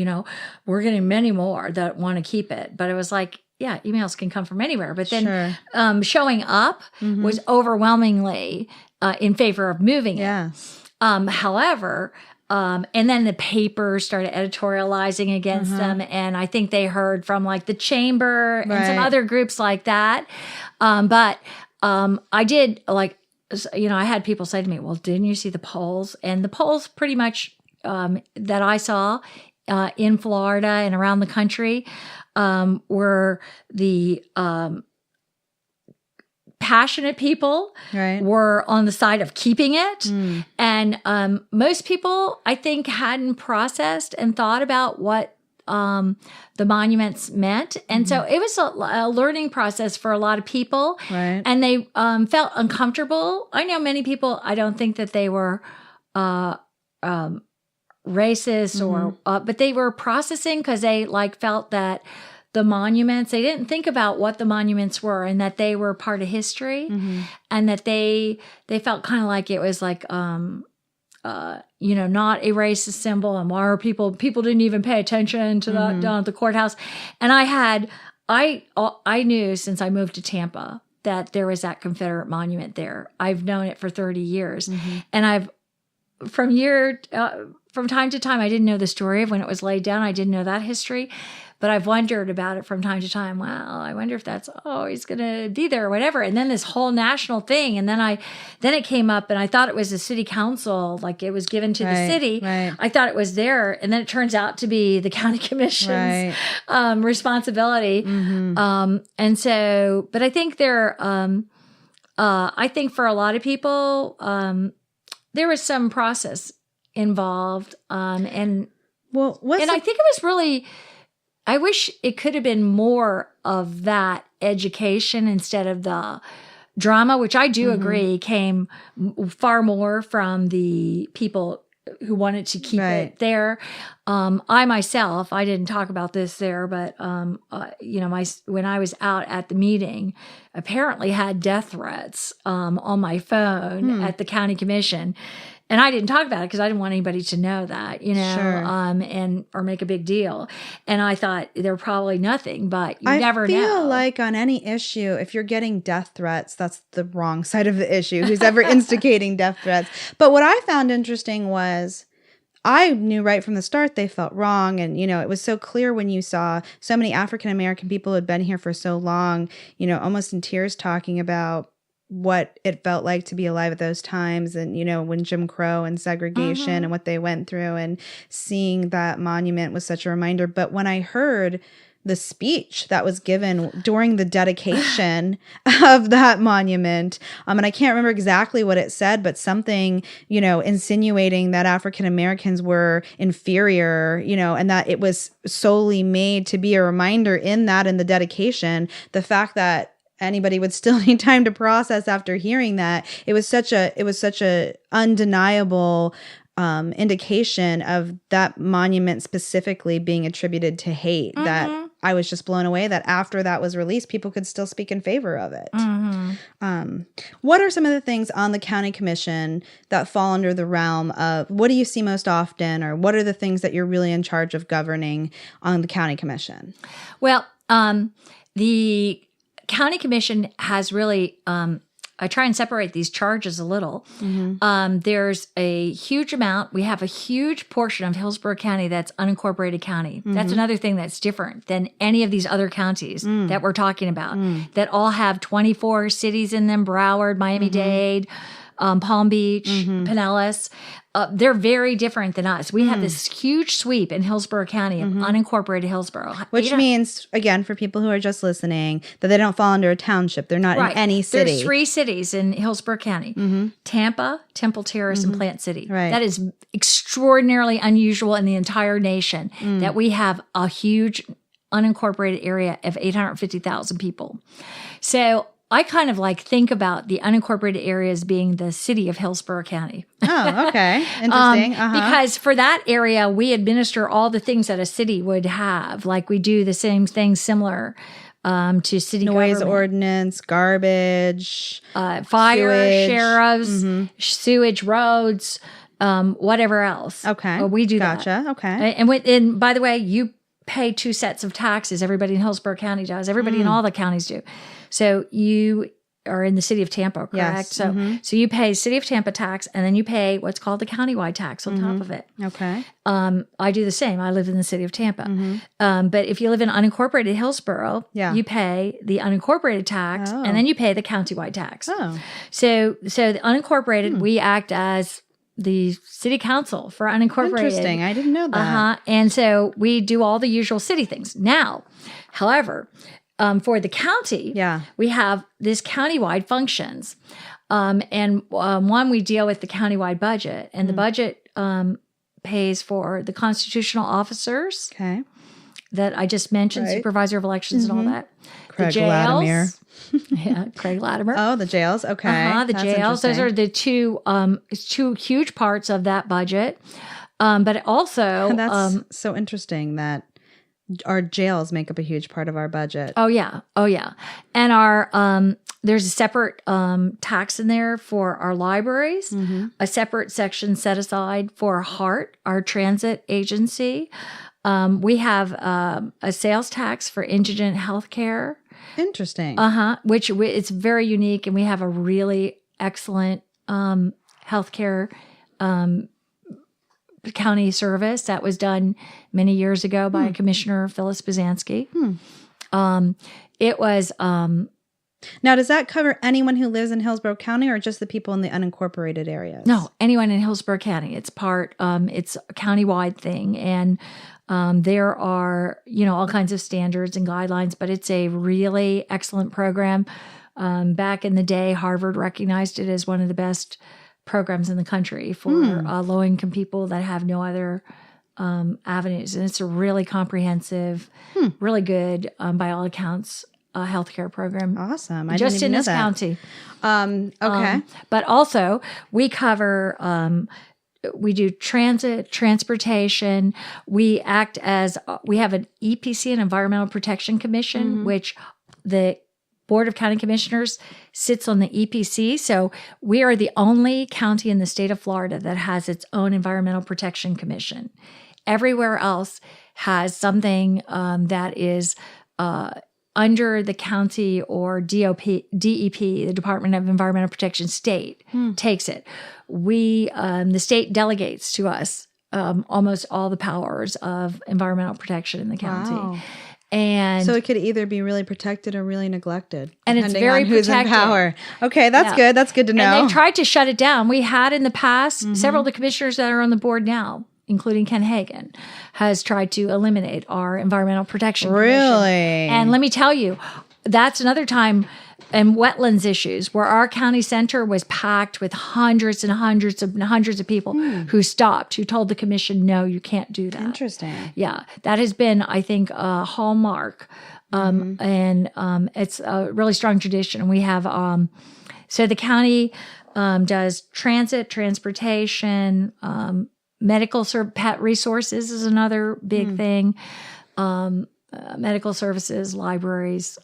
B: we're getting many more that want to keep it. But it was like, yeah, emails can come from anywhere. But then showing up was overwhelmingly in favor of moving it.
A: Yes.
B: However, and then the paper started editorializing against them. And I think they heard from the chamber and some other groups like that. But I did I had people say to me, well, didn't you see the polls? And the polls pretty much that I saw in Florida and around the country were the passionate people were on the side of keeping it. And most people, I think, hadn't processed and thought about what the monuments meant. And so it was a learning process for a lot of people.
A: Right.
B: And they felt uncomfortable. I know many people, I don't think that they were racist or, but they were processing because they felt that the monuments. They didn't think about what the monuments were and that they were part of history, and that they felt kind of like it was like, not a racist symbol, and why are people didn't even pay attention to that down at the courthouse. And I knew since I moved to Tampa that there was that Confederate monument there. I've known it for 30 years, and from time to time, I didn't know the story of when it was laid down. I didn't know that history, but I've wondered about it from time to time. Well, I wonder if that's always going to be there or whatever. And then this whole national thing. And then it came up, and I thought it was the city council, like it was given to the city. Right. I thought it was there. And then it turns out to be the county commission's responsibility. And so, but I think I think for a lot of people, there was some process involved. And I think it was really, I wish it could have been more of that education instead of the drama, which I do agree came far more from the people who wanted to keep it there. I myself, I didn't talk about this there, but, when I was out at the meeting, apparently had death threats, on my phone at the county commission. And I didn't talk about it because I didn't want anybody to know that, or make a big deal. And I thought they're probably nothing, but you never know. I
A: feel like on any issue, if you're getting death threats, that's the wrong side of the issue. Who's ever instigating death threats? But what I found interesting was I knew right from the start they felt wrong. And, it was so clear when you saw so many African-American people who had been here for so long, almost in tears talking about what it felt like to be alive at those times, and when Jim Crow and segregation and what they went through, and seeing that monument was such a reminder. But when I heard the speech that was given during the dedication of that monument, and I can't remember exactly what it said, but something, insinuating that African Americans were inferior, and that it was solely made to be a reminder in the dedication, the fact that anybody would still need time to process after hearing that. It was such a undeniable indication of that monument specifically being attributed to hate that I was just blown away that after that was released, people could still speak in favor of it. What are some of the things on the county commission that fall under the realm of what do you see most often, or what are the things that you're really in charge of governing on the county commission? Well,
B: the county commission has really, I try and separate these charges a little. There's a huge amount. We have a huge portion of Hillsborough County that's unincorporated county. That's another thing that's different than any of these other counties that we're talking about, that all have 24 cities in them: Broward, Miami-Dade, Palm Beach, Pinellas. They're very different than us. We have this huge sweep in Hillsborough County of unincorporated Hillsborough.
A: Which means, again, for people who are just listening, that they don't fall under a township. They're not in any city.
B: There's 3 cities in Hillsborough County: Tampa, Temple Terrace, and Plant City.
A: Right.
B: That is extraordinarily unusual in the entire nation, that we have a huge unincorporated area of 850,000 people. So I kind of think about the unincorporated areas being the city of Hillsborough County.
A: Oh, okay. Interesting.
B: Because for that area, we administer all the things that a city would have. Like we do the same things similar to city
A: noise
B: government.
A: Ordinance, garbage,
B: fire,
A: sewage.
B: Sheriffs, sewage, roads, whatever else.
A: Okay.
B: We do
A: that. Gotcha. Okay.
B: And by the way, you pay 2 sets of taxes. Everybody in Hillsborough County does. Everybody in all the counties do. So you are in the city of Tampa, correct?
A: Yes.
B: So you pay city of Tampa tax, and then you pay what's called the countywide tax on top of it.
A: Okay.
B: I do the same. I live in the city of Tampa. But if you live in unincorporated Hillsborough, you pay the unincorporated tax, and then you pay the countywide tax.
A: Oh.
B: So the unincorporated, we act as the city council for unincorporated.
A: Interesting. I didn't know that.
B: And so we do all the usual city things. Now, however, for the county, we have this countywide functions. One, we deal with the countywide budget, and the budget pays for the constitutional officers that I just mentioned, supervisor of elections and all that.
A: Craig
B: the jails.
A: Latimer.
B: Craig Latimer.
A: Oh, the jails. Okay.
B: The jails. Those are the two huge parts of that budget. But also...
A: That's so interesting that our jails make up a huge part of our budget.
B: Oh yeah. And our there's a separate tax in there for our libraries, a separate section set aside for HART, our transit agency. We have a sales tax for indigent healthcare.
A: Interesting.
B: Which it's very unique, and we have a really excellent healthcare county service that was done many years ago by Commissioner Phyllis Bazansky. It was.
A: Now, does that cover anyone who lives in Hillsborough County, or just the people in the unincorporated areas?
B: No, anyone in Hillsborough County. It's it's a countywide thing, and there are all kinds of standards and guidelines, but it's a really excellent program. Back in the day, Harvard recognized it as one of the best programs in the country for low-income people that have no other avenues, and it's a really comprehensive, really good, by all accounts, healthcare program.
A: Awesome. I
B: just
A: didn't even
B: in
A: know
B: this
A: that.
B: county.
A: Okay.
B: But also we cover, we do transportation. We act as, we have an EPC, an Environmental Protection Commission, which the Board of County Commissioners sits on the EPC. So we are the only county in the state of Florida that has its own Environmental Protection Commission. Everywhere else has something that is under the county or DEP, the Department of Environmental Protection state, takes it. We, the state delegates to us almost all the powers of environmental protection in the county.
A: Wow.
B: And
A: so it could either be really protected or really neglected.
B: And it's very
A: on who's
B: protected.
A: In power. Okay, that's good. That's good to know.
B: And they've tried to shut it down. We had in the past, several of the commissioners that are on the board now, including Ken Hagan, has tried to eliminate our Environmental Protection Commission.
A: Really?
B: And let me tell you, that's another time, and wetlands issues, where our county center was packed with hundreds and hundreds of people who stopped, who told the commission, no, you can't do that.
A: Interesting.
B: Yeah, that has been, I think, a hallmark. And it's a really strong tradition. We have, so the county does transportation, medical pet resources is another big thing. Medical services, libraries.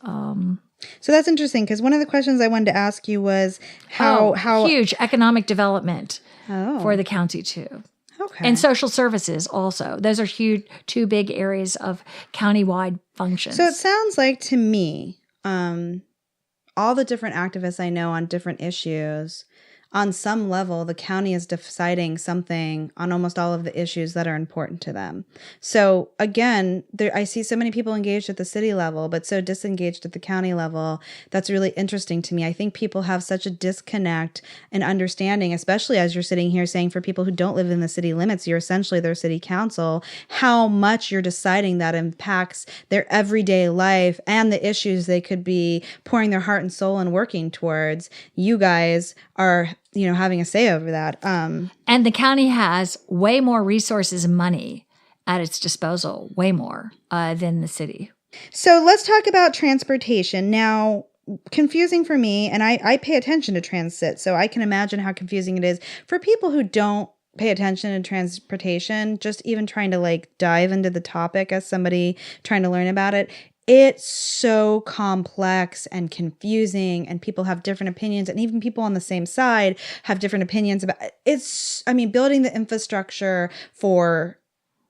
A: So that's interesting, because one of the questions I wanted to ask you was how
B: huge economic development for the county too.
A: Okay.
B: And social services also. Those are huge, two big areas of countywide functions.
A: So it sounds like to me, all the different activists I know on different issues, on some level, the county is deciding something on almost all of the issues that are important to them. So again, I see so many people engaged at the city level, but so disengaged at the county level. That's really interesting to me. I think people have such a disconnect in understanding, especially as you're sitting here saying for people who don't live in the city limits, you're essentially their city council, how much you're deciding that impacts their everyday life and the issues they could be pouring their heart and soul and working towards. You guys are having a say over that.
B: And the county has way more resources and money at its disposal, way more than the city.
A: So let's talk about transportation. Now, confusing for me, and I pay attention to transit, so I can imagine how confusing it is for people who don't pay attention to transportation, just even trying to dive into the topic as somebody trying to learn about it. It's so complex and confusing, and people have different opinions, and even people on the same side have different opinions about it. Building the infrastructure for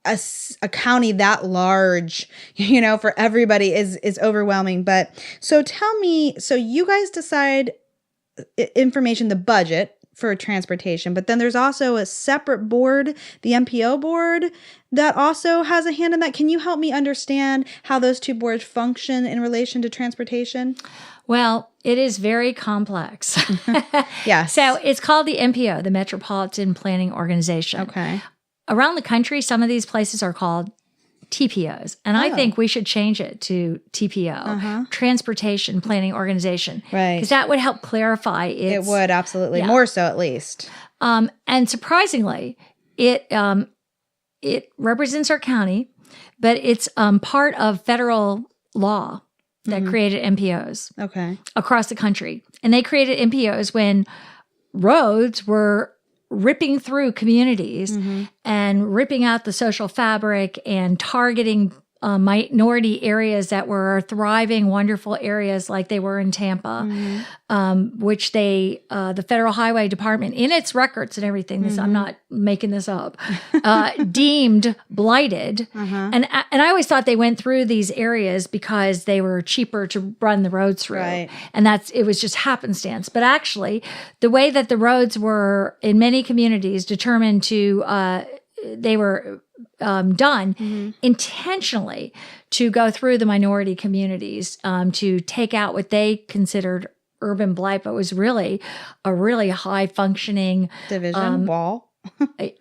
A: a county that large, for everybody is overwhelming. But so tell me, so you guys decide information, the budget for transportation, but then there's also a separate board, the MPO board, that also has a hand in that. Can you help me understand how those two boards function in relation to transportation?
B: Well, it is very complex.
A: Yeah.
B: So it's called the MPO, the Metropolitan Planning Organization.
A: Okay.
B: Around the country, some of these places are called TPOs. And I think we should change it to TPO, Transportation Planning Organization.
A: Right.
B: Because that would help clarify it.
A: It would, absolutely. Yeah. More so, at least.
B: And surprisingly, it represents our county, but it's part of federal law that created MPOs across the country. And they created MPOs when roads were ripping through communities and ripping out the social fabric and targeting minority areas that were thriving, wonderful areas like they were in Tampa, which the Federal Highway Department, in its records and everything, this I'm not making this up, deemed blighted. And I always thought they went through these areas because they were cheaper to run the roads through.
A: Right.
B: And it was just happenstance. But actually, the way that the roads were in many communities determined they were done intentionally to go through the minority communities, to take out what they considered urban blight, but was really a really high functioning
A: wall.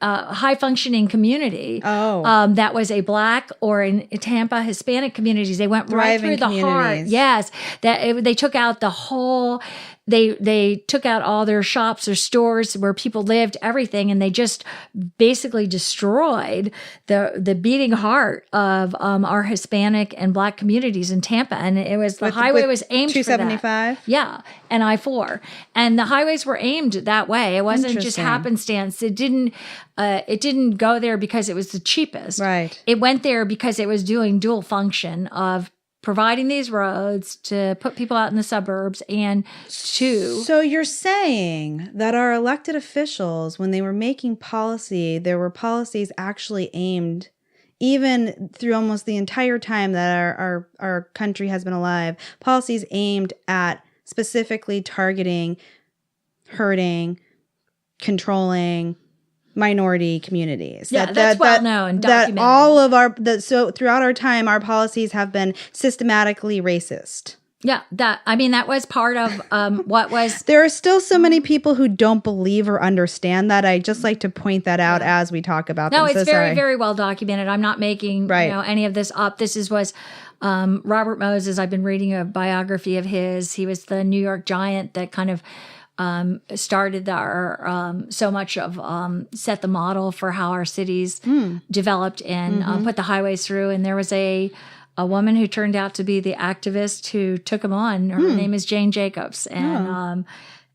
B: High functioning community. That was a Black, or in Tampa, Hispanic communities. They went right through the heart. Yes. They took out the whole. They took out all their shops or stores where people lived, everything, and they just basically destroyed the beating heart of our Hispanic and Black communities in Tampa. And it was the highway was aimed for that.
A: 275?
B: Yeah, and I-4. And the highways were aimed that way. It wasn't just happenstance. It didn't go there because it was the cheapest.
A: Right.
B: It went there because it was doing dual function of providing these roads to put people out in the suburbs and to...
A: So you're saying that our elected officials, when they were making policy, there were policies actually aimed, even through almost the entire time that our country has been alive, policies aimed at specifically targeting, hurting, controlling minority communities.
B: Yeah, that's well known, documented.
A: That all of so throughout our time, our policies have been systematically racist.
B: Yeah, that was part of what was...
A: There are still so many people who don't believe or understand that. I just like to point that out as we talk about them.
B: No, it's very, very well documented. I'm not making any of this up. This was Robert Moses. I've been reading a biography of his. He was the New York Giant that kind of started so much of set the model for how our cities developed and put the highways through. And there was a woman who turned out to be the activist who took him on. Her name is Jane Jacobs. And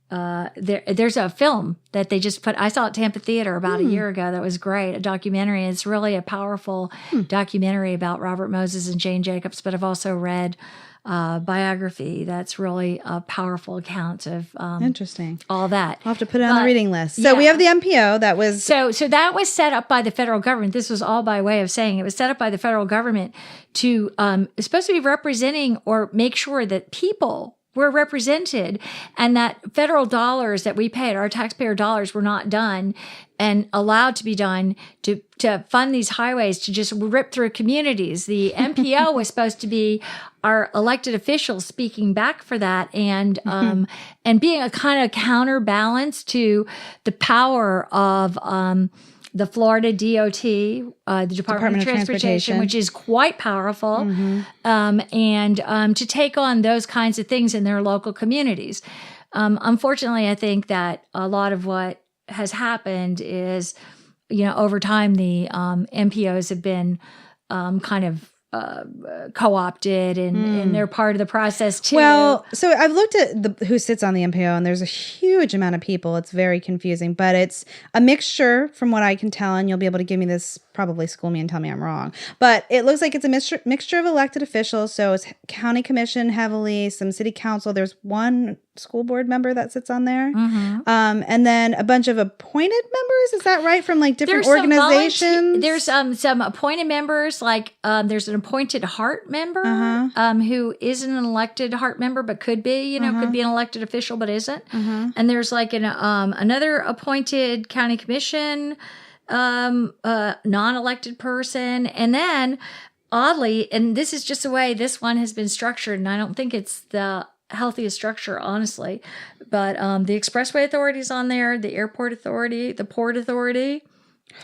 B: there's a film that they just put. I saw at Tampa Theater about a year ago. That was great. A documentary. It's really a powerful documentary about Robert Moses and Jane Jacobs. But I've also read biography that's really a powerful account of
A: interesting
B: all that.
A: I'll have to put it on the reading list. So we have the MPO that was
B: so that was set up by the federal government. This was all by way of saying it was set up by the federal government to it's supposed to be representing or make sure that people were represented and that federal dollars that we paid, our taxpayer dollars, were not done and allowed to be done to fund these highways to just rip through communities. The MPO was supposed to be our elected officials speaking back for that and being a kind of counterbalance to the power of the Florida DOT, the Department of Transportation, which is quite powerful, and to take on those kinds of things in their local communities. Unfortunately, I think that a lot of what has happened is, over time, the MPOs have been kind of co-opted and they're part of the process too.
A: Well, so I've looked at who sits on the MPO and there's a huge amount of people. It's very confusing, but it's a mixture from what I can tell, and you'll be able to give me this, probably school me and tell me I'm wrong. But it looks like it's a mixture of elected officials. So it's county commission heavily, some city council. There's one school board member that sits on there. And then a bunch of appointed members. Is that right? From like different organizations?
B: There's some appointed members, like there's an appointed heart member who isn't an elected heart member, but could be, could be an elected official, but isn't. And there's like another appointed county commission, non-elected person. And then oddly, and this is just the way this one has been structured, and I don't think it's the healthiest structure, honestly, but the expressway authority is on there, the airport authority, the port authority.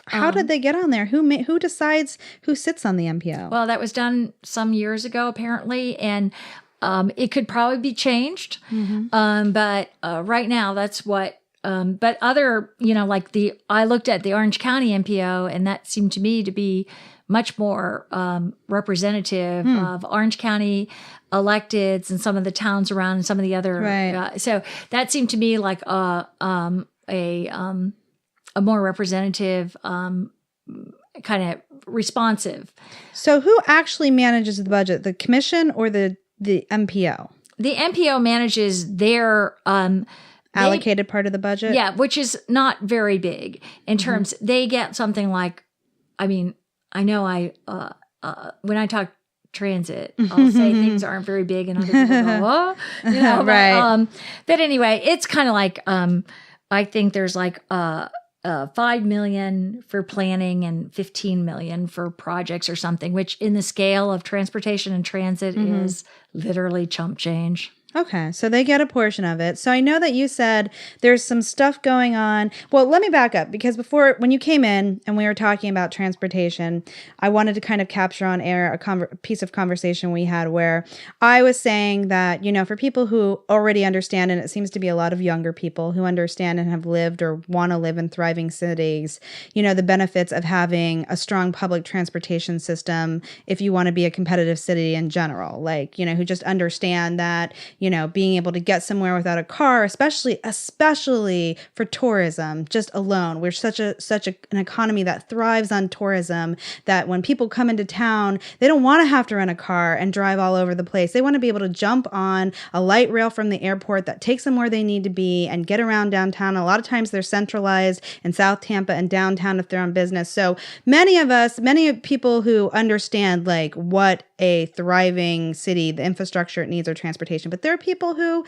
A: How did they get on there? Who decides who sits on the MPO?
B: Well, that was done some years ago, apparently, and it could probably be changed. But right now, that's what. But other, like I looked at the Orange County MPO, and that seemed to me to be much more representative of Orange County electeds and some of the towns around and some of the other.
A: Right.
B: So that seemed to me like a more representative kind of responsive.
A: So who actually manages the budget, the commission or the MPO?
B: The MPO manages their
A: allocated part of the budget?
B: Yeah, which is not very big in terms, they get something like, I mean, I know when I talk transit, I'll say things aren't very big and other people go, oh, you know,
A: right.
B: But anyway, it's kind of like, I think there's like, 5 million for planning and 15 million for projects or something, which in the scale of transportation and transit is literally chump change.
A: Okay, so they get a portion of it. So I know that you said there's some stuff going on. Well, let me back up, because before, when you came in and we were talking about transportation, I wanted to kind of capture on air a piece of conversation we had where I was saying that, you know, for people who already understand, and it seems to be a lot of younger people who understand and have lived or want to live in thriving cities, you know, the benefits of having a strong public transportation system if you want to be a competitive city in general, like, you know, who just understand that, you know, being able to get somewhere without a car, especially for tourism, just alone. We're such an economy that thrives on tourism that when people come into town, they don't want to have to rent a car and drive all over the place. They want to be able to jump on a light rail from the airport that takes them where they need to be and get around downtown. A lot of times they're centralized in South Tampa and downtown if they're on business. So many people who understand like what a thriving city, the infrastructure it needs, or transportation. But there are people who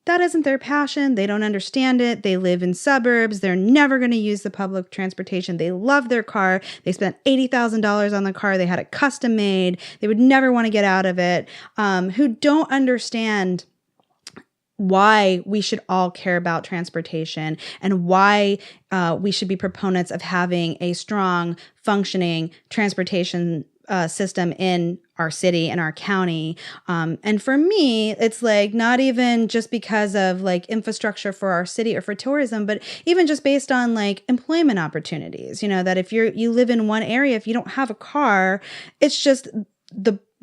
A: that isn't their passion. They don't understand it. They live in suburbs. They're never going to use the public transportation. They love their car. They spent $80,000 on the car. They had it custom made. They would never want to get out of it. Who don't understand why we should all care about transportation and why we should be proponents of having a strong, functioning transportation system in our city and our county. And for me, it's like not even just because of like infrastructure for our city or for tourism, but even just based on like employment opportunities, you know, that if you live in one area, if you don't have a car, it's just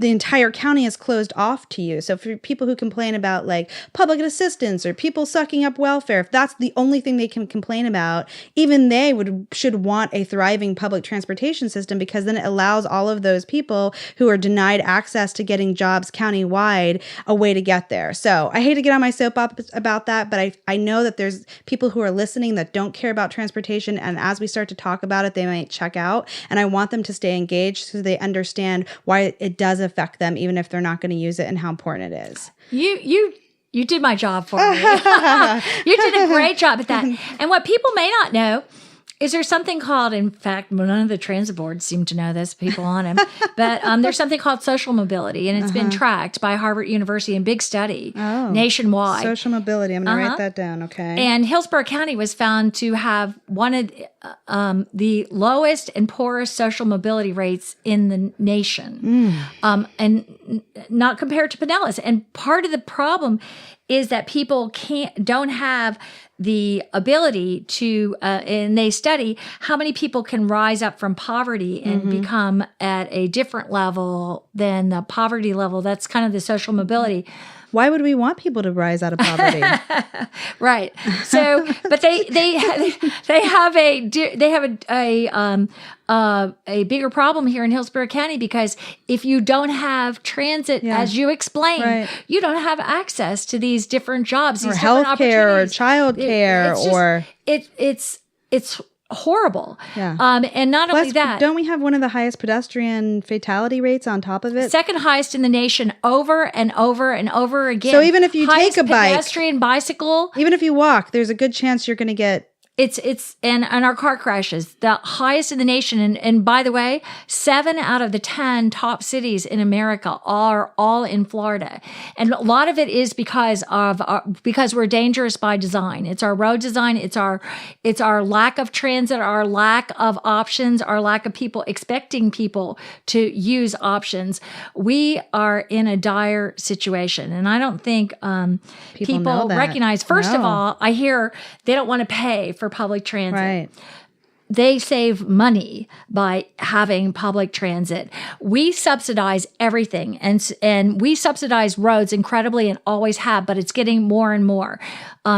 A: the entire county is closed off to you. So for people who complain about like public assistance or people sucking up welfare, if that's the only thing they can complain about, even they should want a thriving public transportation system, because then it allows all of those people who are denied access to getting jobs countywide a way to get there. So I hate to get on my soapbox about that, but I know that there's people who are listening that don't care about transportation. And as we start to talk about it, they might check out. And I want them to stay engaged so they understand why it does affect them, even if they're not going to use it, and how important it is.
B: You did my job for me. You did a great job at that. And what people may not know is there's something called, in fact, none of the transit boards seem to know this, people on them, but there's something called social mobility, and it's been tracked by Harvard University in big study nationwide.
A: Social mobility. I'm going to write that down. Okay.
B: And Hillsborough County was found to have one of the lowest and poorest social mobility rates in the nation, and not compared to Pinellas. And part of the problem is that people don't have the ability to, and they study how many people can rise up from poverty and become at a different level than the poverty level. That's kind of the social mobility.
A: Why would we want people to rise out of poverty?
B: Right. So, but they have a bigger problem here in Hillsborough County, because if you don't have transit, as you explained, you don't have access to these different jobs, these
A: or
B: different
A: healthcare or childcare,
B: it's horrible.
A: Yeah.
B: And not only that,
A: don't we have one of the highest pedestrian fatality rates on top of it?
B: Second highest in the nation, over and over and over again.
A: So even if you take a bike,
B: pedestrian, bicycle,
A: even if you walk, there's a good chance you're going to get.
B: And our car crashes, the highest in the nation. And by the way, 7 out of the 10 top cities in America are all in Florida. And a lot of it is because we're dangerous by design. It's our road design. It's our lack of transit, our lack of options, our lack of expecting people to use options. We are in a dire situation. And I don't think people recognize, first of all, I hear they don't want to pay for public transit.
A: Right.
B: they save money by having public transit. We subsidize everything, and we subsidize roads incredibly and always have, but it's getting more and more.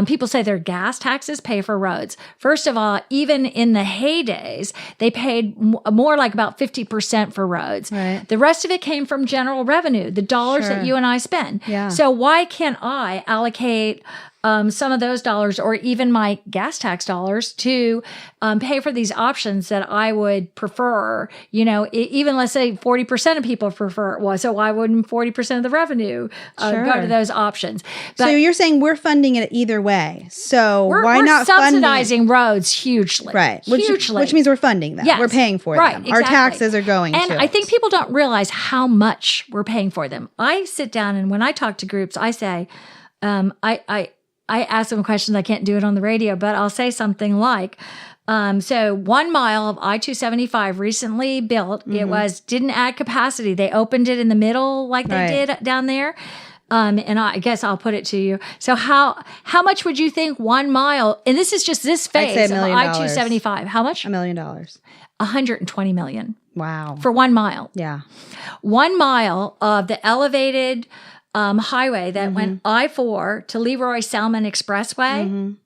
B: People say their gas taxes pay for roads. First of all, even in the heydays, they paid more like about 50% for roads.
A: Right.
B: The rest of it came from general revenue, the dollars that you and I spend.
A: Yeah.
B: So why can't I allocate some of those dollars, or even my gas tax dollars, to pay for these options that I would prefer? Even let's say 40% of people prefer it. Well, so why wouldn't 40% of the revenue go to those options? But
A: so you're saying we're funding it either way. So why
B: we're
A: not
B: subsidizing roads hugely?
A: Right.
B: Hugely.
A: Which means we're funding them.
B: Yes.
A: We're paying for them.
B: Exactly.
A: Our taxes are going
B: and
A: to
B: I think people don't realize how much we're paying for them. I sit down, and when I talk to groups, I say, I ask them questions. I can't do it on the radio, but I'll say something like, so 1 mile of I-275 recently built, it didn't add capacity. They opened it in the middle like they did down there. And I guess I'll put it to you. So how much would you think 1 mile, and this is just this phase of I-275, how much?
A: $1 million.
B: $120 million.
A: Wow.
B: For 1 mile.
A: Yeah.
B: 1 mile of the elevated highway that went I-4 to Leroy Salmon Expressway.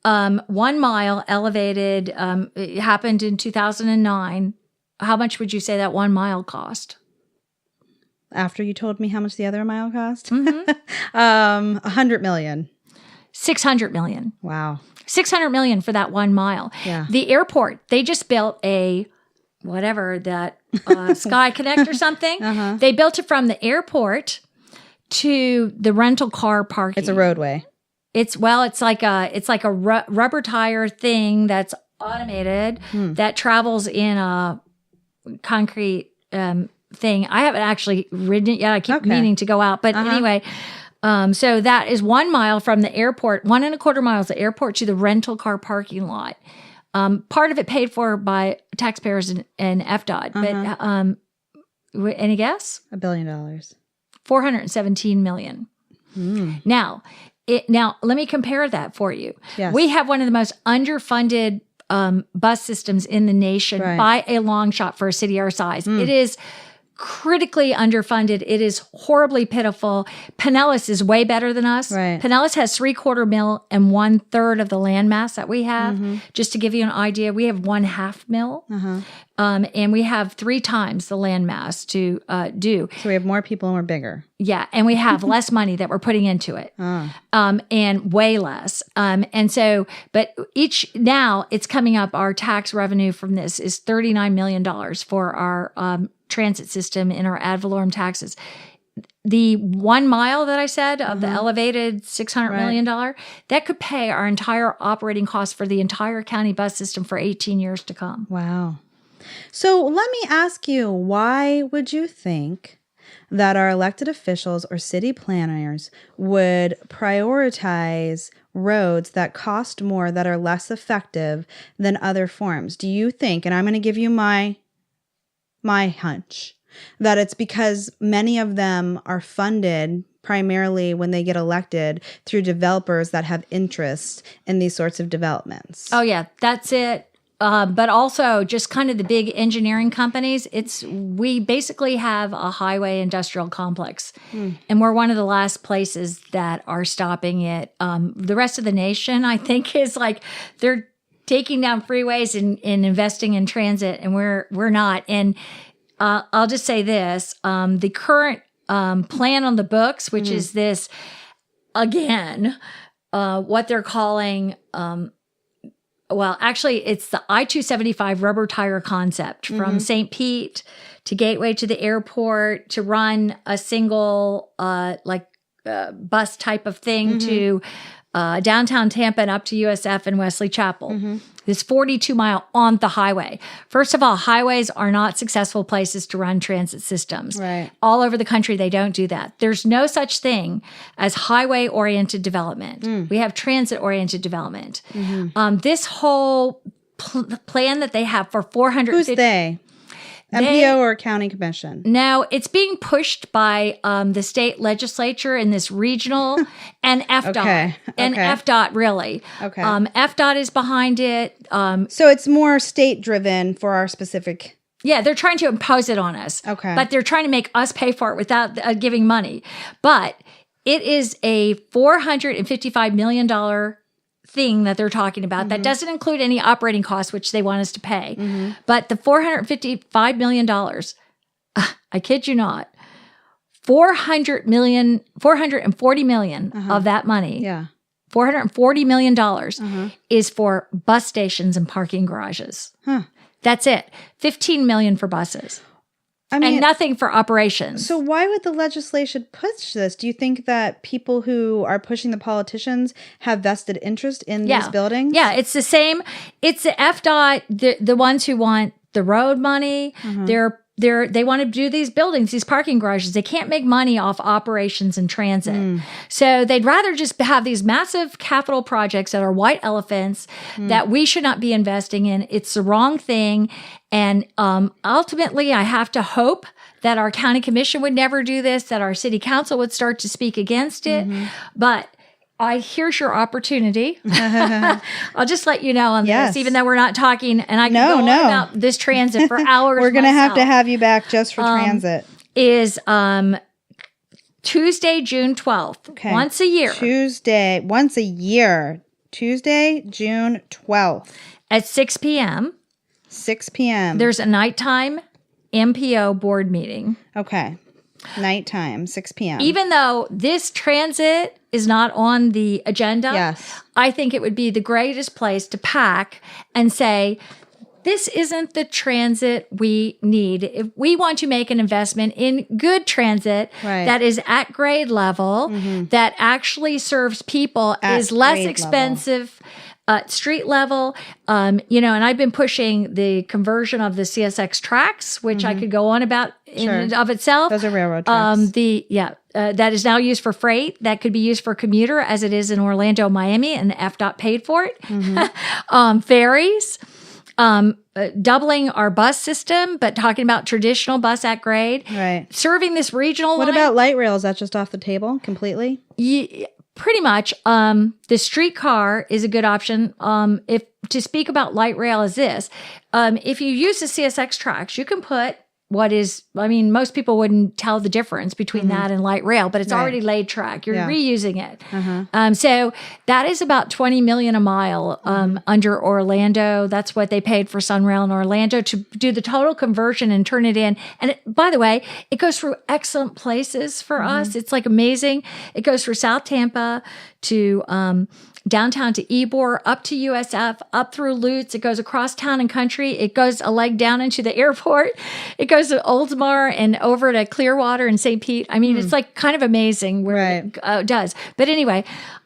B: 1 mile elevated, it happened in 2009. How much would you say that 1 mile cost?
A: After you told me how much the other mile cost? $100 million.
B: $600 million.
A: Wow.
B: $600 million for that 1 mile.
A: Yeah.
B: The airport, they just built whatever that Sky Connect or something. They built it from the airport to the rental car parking.
A: It's a roadway.
B: It's like a rubber tire thing that's automated that travels in a concrete thing. I haven't actually ridden it yet. I keep meaning to go out, but anyway. So that is 1 mile from the airport, 1.25 miles the airport to the rental car parking lot. Part of it paid for by taxpayers and FDOT, but any guess?
A: $1 billion.
B: $417 million. Now, let me compare that for you.
A: Yes.
B: We have one of the most underfunded bus systems in the nation by a long shot for a city our size. It is critically underfunded. It is horribly pitiful. Pinellas is way better than us.
A: Right.
B: Pinellas has 3/4 mil and 1/3 of the landmass that we have. Just to give you an idea, we have 1/2 mil. And we have 3 times the landmass to do.
A: So we have more people and we're bigger.
B: Yeah. And we have less money that we're putting into it. And way less. And so, but now it's coming up, our tax revenue from this is $39 million for our transit system in our ad valorem taxes. The 1 mile that I said of the elevated $600 million, that could pay our entire operating costs for the entire county bus system for 18 years to come.
A: Wow. So let me ask you, why would you think that our elected officials or city planners would prioritize roads that cost more, that are less effective than other forms? Do you think, and I'm going to give you my hunch, that it's because many of them are funded primarily when they get elected through developers that have interest in these sorts of developments?
B: Oh, yeah, that's it. But also just kind of the big engineering companies. We basically have a highway industrial complex, and we're one of the last places that are stopping it. The rest of the nation, I think, is like they're taking down freeways and investing in transit, and we're not. And I'll just say this: the current plan on the books, which is this again, what they're calling. Well, actually, it's the I-275 rubber tire concept from St. Pete to Gateway to the airport to run a single bus type of thing to downtown Tampa and up to USF and Wesley Chapel. This 42-mile on the highway. First of all, highways are not successful places to run transit systems.
A: Right.
B: All over the country, they don't do that. There's no such thing as highway-oriented development. We have transit-oriented development. This whole plan that they have for 450...
A: Who's they? MPO or county commission?
B: No, it's being pushed by the state legislature in this regional and FDOT.
A: Okay.
B: And FDOT, really.
A: Okay.
B: FDOT is behind it.
A: So it's more state-driven for our specific...
B: Yeah, they're trying to impose it on us.
A: Okay.
B: But they're trying to make us pay for it without giving money. But it is a $455 million thing that they're talking about. That doesn't include any operating costs, which they want us to pay. But the $455 million, I kid you not, $440 million of that money, $440 million is for bus stations and parking garages. That's it. $15 million for buses. I mean, and nothing for operations.
A: So why would the legislation push this? Do you think that people who are pushing the politicians have vested interest in these buildings?
B: Yeah, it's the same. It's the FDOT, the ones who want the road money. They want to do these buildings, these parking garages. They can't make money off operations and transit. So they'd rather just have these massive capital projects that are white elephants that we should not be investing in. It's the wrong thing. And ultimately, I have to hope that our county commission would never do this, that our city council would start to speak against it. But here's your opportunity. I'll just let you know on this, even though we're not talking, and I can go on about this transit for hours.
A: We're going to have to have you back just for transit.
B: Is Tuesday, June 12th.
A: Okay.
B: Once a year.
A: Tuesday, June 12th.
B: At 6 p.m.
A: 6 p.m.
B: There's a nighttime MPO board meeting.
A: Okay. Nighttime, 6 p.m.
B: Even though this transit is not on the agenda, I think it would be the greatest place to pack and say, this isn't the transit we need. If we want to make an investment in good transit that is at grade level, that actually serves people, is less expensive. Street level, and I've been pushing the conversion of the CSX tracks, which I could go on about in and of itself.
A: Those are railroad tracks.
B: That is now used for freight. That could be used for commuter, as it is in Orlando, Miami, and FDOT paid for it. Ferries, doubling our bus system, but talking about traditional bus at grade.
A: Right.
B: Serving this regional
A: What
B: line.
A: about light rail? Is that just off the table completely?
B: Pretty much. The streetcar is a good option. If to speak about light rail is this, if you use the CSX tracks, you can put most people wouldn't tell the difference between that and light rail, but it's already laid track. You're reusing it. So that is about $20 million a mile under Orlando. That's what they paid for Sunrail in Orlando to do the total conversion and turn it in. And by the way, it goes through excellent places for us. It's like amazing. It goes through South Tampa to downtown to Ybor, up to USF, up through Lutz. It goes across town and country. It goes a leg down into the airport. It goes to Oldsmar and over to Clearwater and St. Pete. I mean, it's like kind of amazing where it does. But anyway,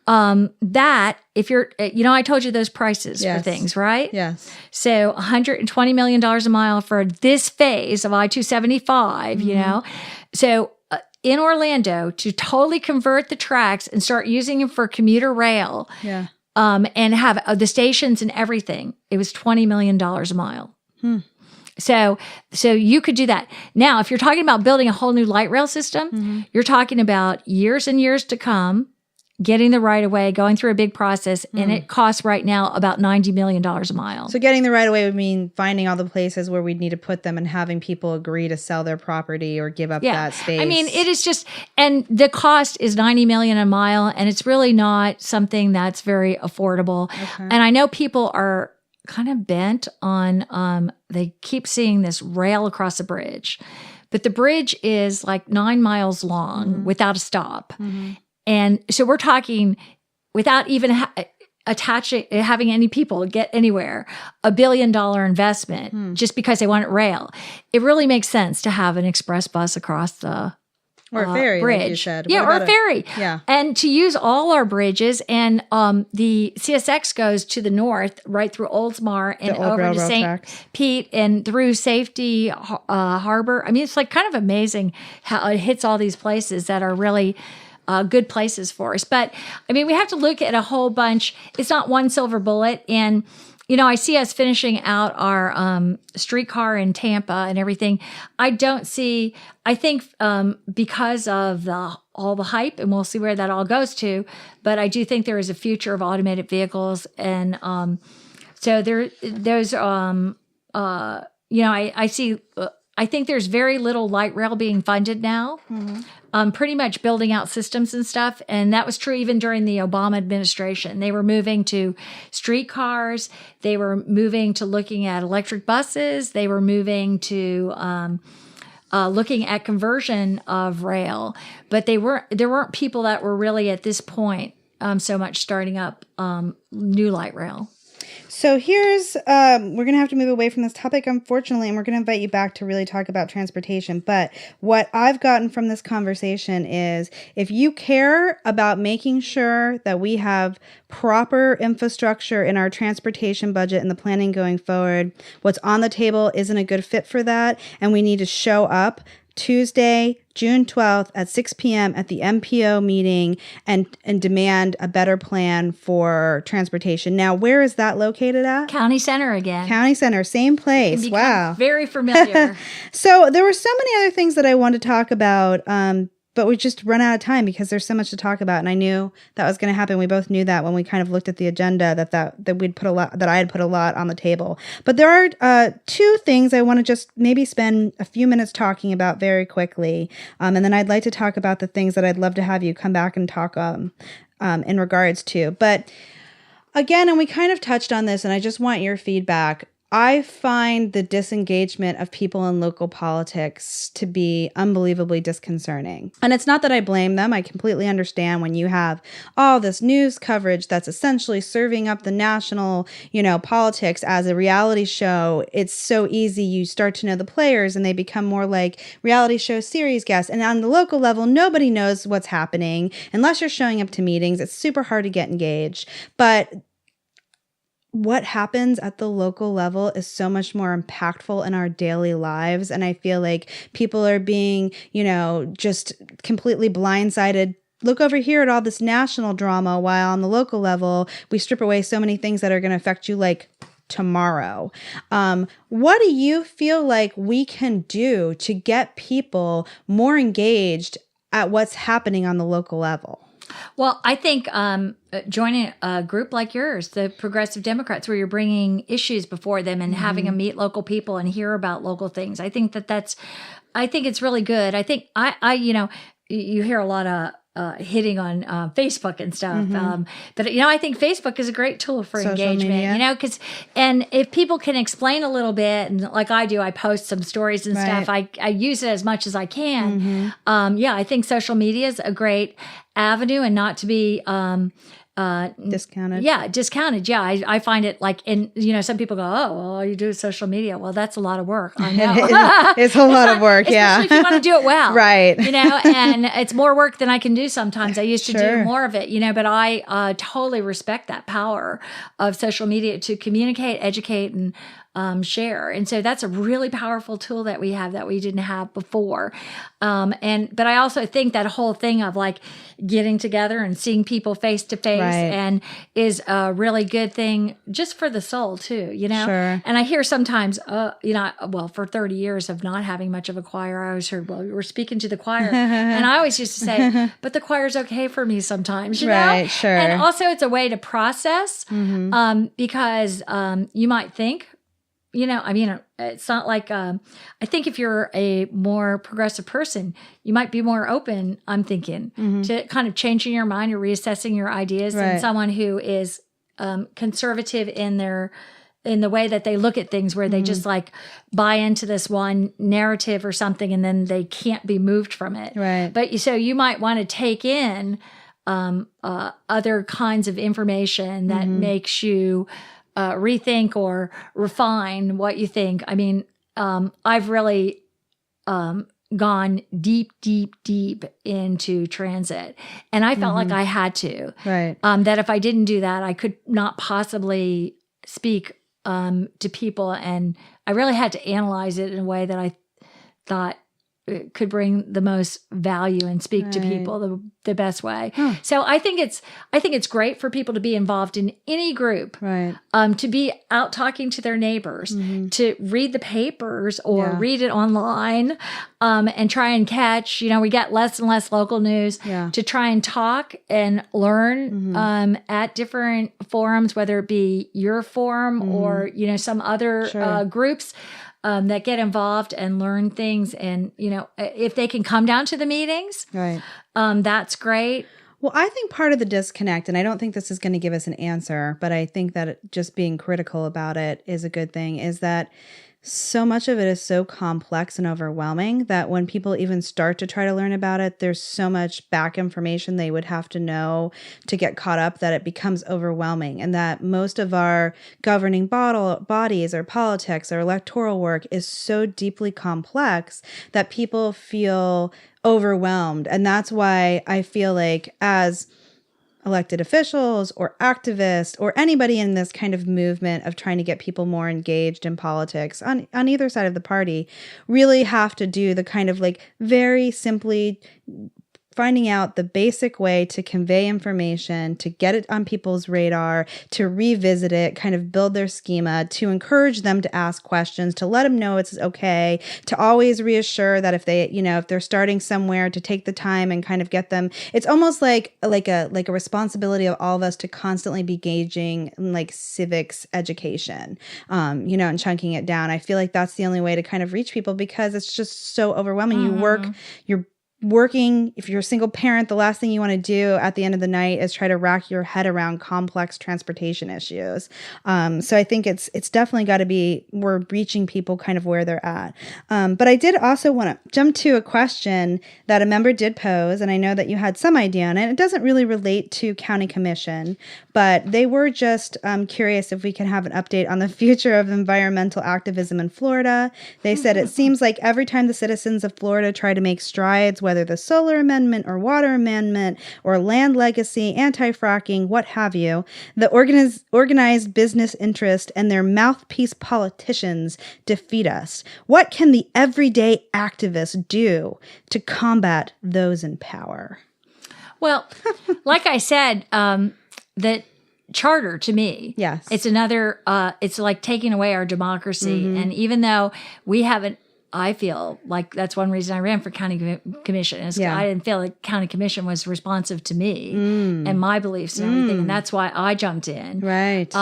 B: that, if you're, I told you those prices for things, right?
A: Yes.
B: So $120 million a mile for this phase of I-275, So in Orlando, to totally convert the tracks and start using them for commuter rail, and have the stations and everything, it was $20 million a mile. So you could do that. Now, if you're talking about building a whole new light rail system, you're talking about years and years to come, getting the right of way, going through a big process, and it costs right now about $90 million a mile.
A: So getting the right of way would mean finding all the places where we'd need to put them and having people agree to sell their property or give up that space.
B: I mean, it is just, and the cost is $90 million a mile, and it's really not something that's very affordable. Okay. And I know people are kind of bent on, they keep seeing this rail across the bridge, but the bridge is like 9 miles long without a stop. And so we're talking, without even having any people get anywhere, $1 billion investment just because they want it rail. It really makes sense to have an express bus across the
A: or a ferry,
B: bridge.
A: Like you said.
B: Yeah, or a ferry.
A: Yeah.
B: And to use all our bridges, and the CSX goes to the north, right through Oldsmar and over to St. Pete and through Safety Harbor. I mean, it's like kind of amazing how it hits all these places that are really good places for us. But I mean, we have to look at a whole bunch. It's not one silver bullet. And I see us finishing out our streetcar in Tampa and everything. I think because of all the hype, and we'll see where that all goes to, but I do think there is a future of automated vehicles. And so I think there's very little light rail being funded now. Pretty much building out systems and stuff. And that was true even during the Obama administration. They were moving to streetcars. They were moving to looking at electric buses. They were moving to looking at conversion of rail. But there weren't people that were really at this point so much starting up new light rail.
A: So here's, we're going to have to move away from this topic, unfortunately, and we're going to invite you back to really talk about transportation. But what I've gotten from this conversation is if you care about making sure that we have proper infrastructure in our transportation budget and the planning going forward, what's on the table isn't a good fit for that, and we need to show up Tuesday, June 12th at 6 p.m. at the MPO meeting and demand a better plan for transportation. Now, where is that located at?
B: County Center again.
A: County Center, same place. Wow.
B: Very familiar.
A: So there were so many other things that I wanted to talk about, but we just run out of time because there's so much to talk about. And I knew that was going to happen. We both knew that when we kind of looked at the agenda that we'd put that I had put a lot on the table. But there are two things I want to just maybe spend a few minutes talking about very quickly. And then I'd like to talk about the things that I'd love to have you come back and talk in regards to. But again, and we kind of touched on this, and I just want your feedback. I find the disengagement of people in local politics to be unbelievably disconcerting. And it's not that I blame them. I completely understand when you have all this news coverage that's essentially serving up the national, politics as a reality show. It's so easy. You start to know the players and they become more like reality show series guests. And on the local level, nobody knows what's happening unless you're showing up to meetings. It's super hard to get engaged. But what happens at the local level is so much more impactful in our daily lives. And I feel like people are being, just completely blindsided. Look over here at all this national drama, while on the local level, we strip away so many things that are going to affect you like tomorrow. What do you feel like we can do to get people more engaged at what's happening on the local level?
B: Well, I think joining a group like yours, the Progressive Democrats, where you're bringing issues before them and having them meet local people and hear about local things. I think I think it's really good. I think you hear a lot of hitting on Facebook and stuff. But I think Facebook is a great tool for social engagement, media. And if people can explain a little bit, and like I do, I post some stories and stuff. I use it as much as I can. I think social media is a great avenue, and not to be
A: discounted.
B: Yeah, discounted. Yeah, I find it like, and some people go, oh, well, all you do is social media. Well, that's a lot of work. I know.
A: It's a lot of work,
B: especially if you want to do it well.
A: Right.
B: And it's more work than I can do sometimes. I used to do more of it, but I totally respect that power of social media to communicate, educate, and share. And so that's a really powerful tool that we have that we didn't have before. But I also think that whole thing of like getting together and seeing people face to face and is a really good thing just for the soul too, Sure. And I hear sometimes, for 30 years of not having much of a choir, I always heard, well, we're speaking to the choir. And I always used to say, but the choir's okay for me sometimes, you know?
A: Sure.
B: And also it's a way to process, because you might think, it's not like, I think if you're a more progressive person, you might be more open, I'm thinking, to kind of changing your mind or reassessing your ideas than someone who is conservative in the way that they look at things, where they just like buy into this one narrative or something and then they can't be moved from it.
A: Right.
B: But so you might want to take in other kinds of information that makes you rethink or refine what you think. I mean, I've really gone deep into transit, and I felt like I had to.
A: Right.
B: That if I didn't do that, I could not possibly speak to people, and I really had to analyze it in a way that I thought could bring the most value and speak to people the best way. So I think it's great for people to be involved in any group, to be out talking to their neighbors, to read the papers or read it online, and try and catch, we get less and less local news, to try and talk and learn at different forums, whether it be your forum or, some other groups that get involved and learn things. And, if they can come down to the meetings, that's great.
A: Well, I think part of the disconnect, and I don't think this is going to give us an answer, but I think that just being critical about it is a good thing, is that so much of it is so complex and overwhelming that when people even start to try to learn about it, there's so much back information they would have to know to get caught up that it becomes overwhelming. And that most of our governing bodies or politics or electoral work is so deeply complex that people feel overwhelmed. And that's why I feel like as elected officials or activists or anybody in this kind of movement of trying to get people more engaged in politics on either side of the party really have to do the kind of like very simply finding out the basic way to convey information, to get it on people's radar, to revisit it, kind of build their schema, to encourage them to ask questions, to let them know it's okay, to always reassure that if they, if they're starting somewhere, to take the time and kind of get them. It's almost like a responsibility of all of us to constantly be gauging like civics education, and chunking it down. I feel like that's the only way to kind of reach people because it's just so overwhelming. You're working, if you're a single parent, the last thing you want to do at the end of the night is try to rack your head around complex transportation issues. So I think it's definitely got to be, we're reaching people kind of where they're at. But I did also want to jump to a question that a member did pose, and I know that you had some idea on it. It doesn't really relate to county commission, but they were just curious if we can have an update on the future of environmental activism in Florida. They said it seems like every time the citizens of Florida try to make strides, whether the solar amendment or water amendment or land legacy, anti-fracking, what have you, the organized business interest and their mouthpiece politicians defeat us. What can the everyday activist do to combat those in power?
B: Well, like I said, that charter to me,
A: yes,
B: it's another, it's like taking away our democracy. And even though we haven't, I feel like that's one reason I ran for county commission. Is I didn't feel like county commission was responsive to me and my beliefs and everything. And that's why I jumped in.
A: Right.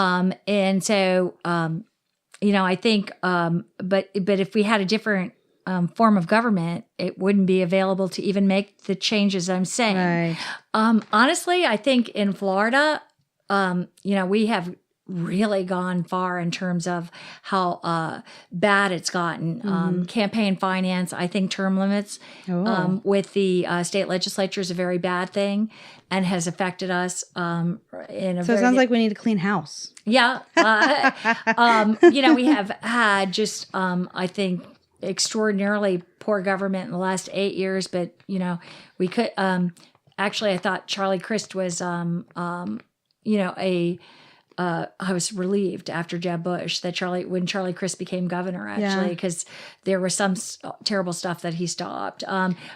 B: And so, I think, but if we had a different form of government, it wouldn't be available to even make the changes I'm saying.
A: Right.
B: Honestly, I think in Florida, we have really gone far in terms of how bad it's gotten. Campaign finance, I think term limits with the state legislature is a very bad thing and has affected us in a
A: So it sounds like we need to clean house.
B: Yeah. We have had just, I think, extraordinarily poor government in the last 8 years, but, we could, actually, I thought Charlie Crist was, I was relieved after Jeb Bush that when Charlie Crist became governor, actually, because there was some terrible stuff that he stopped.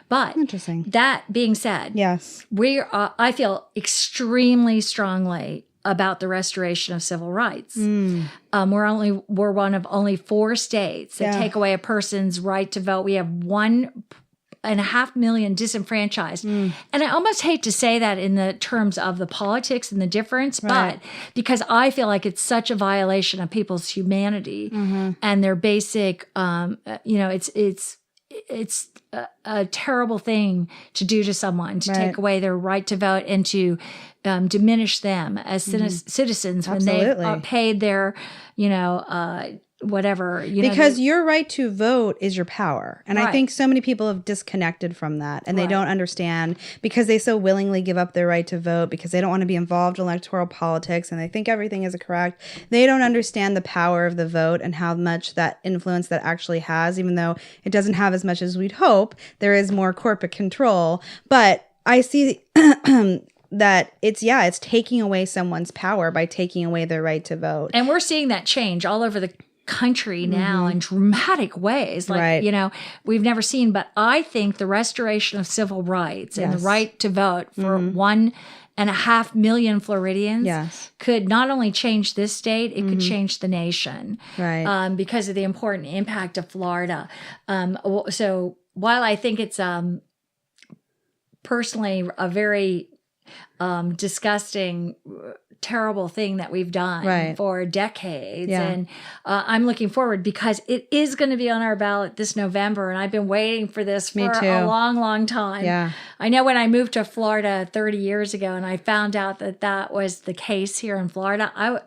B: But
A: interesting. That
B: being said,
A: yes,
B: I feel extremely strongly about the restoration of civil rights. We're one of only 4 states that take away a person's right to vote. We have 1.5 million disenfranchised. And I almost hate to say that in the terms of the politics and the difference, but because I feel like it's such a violation of people's humanity and their basic, it's a terrible thing to do to someone, to take away their right to vote and to diminish them as citizens when they've paid their, whatever.
A: Because your right to vote is your power. And I think so many people have disconnected from that and they don't understand because they so willingly give up their right to vote because they don't want to be involved in electoral politics and they think everything is correct. They don't understand the power of the vote and how much that influence that actually has, even though it doesn't have as much as we'd hope. There is more corporate control. But I see that it's taking away someone's power by taking away their right to vote.
B: And we're seeing that change all over the country now in dramatic ways, like, we've never seen. But I think the restoration of civil rights and the right to vote for 1.5 million Floridians could not only change this state, it could change the nation, because of the important impact of Florida. So while I think it's personally a very disgusting, terrible thing that we've done for decades. And I'm looking forward because it is going to be on our ballot this November. And I've been waiting for this for a long, long time. Yeah. I know when I moved to Florida 30 years ago and I found out that that was the case here in Florida, I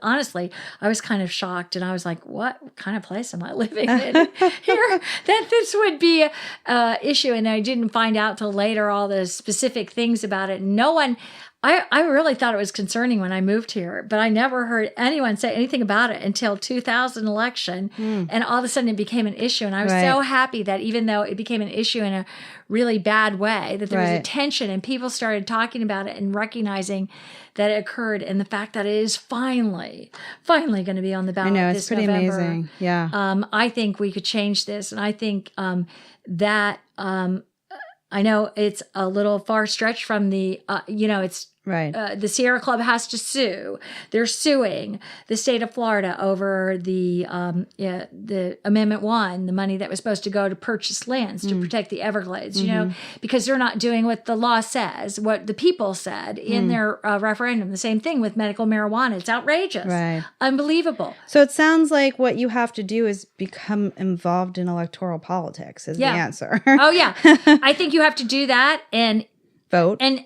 B: was kind of shocked. And I was like, what kind of place am I living in here that this would be a issue? And I didn't find out till later all the specific things about it. No one... I really thought it was concerning when I moved here, but I never heard anyone say anything about it until 2000 election. And all of a sudden it became an issue. And I was so happy that even though it became an issue in a really bad way, that there was attention and people started talking about it and recognizing that it occurred, and the fact that it is finally going to be on the ballot this November. I know, it's pretty amazing. Yeah. I think we could change this. And I think that... I know it's a little far stretched from the, it's the Sierra Club has to sue. They're suing the state of Florida over the Amendment 1, the money that was supposed to go to purchase lands to protect the Everglades, because they're not doing what the law says, what the people said in their referendum. The same thing with medical marijuana. It's outrageous. Right. Unbelievable.
A: So it sounds like what you have to do is become involved in electoral politics is the answer.
B: Oh, yeah. I think you have to do that and
A: vote.
B: And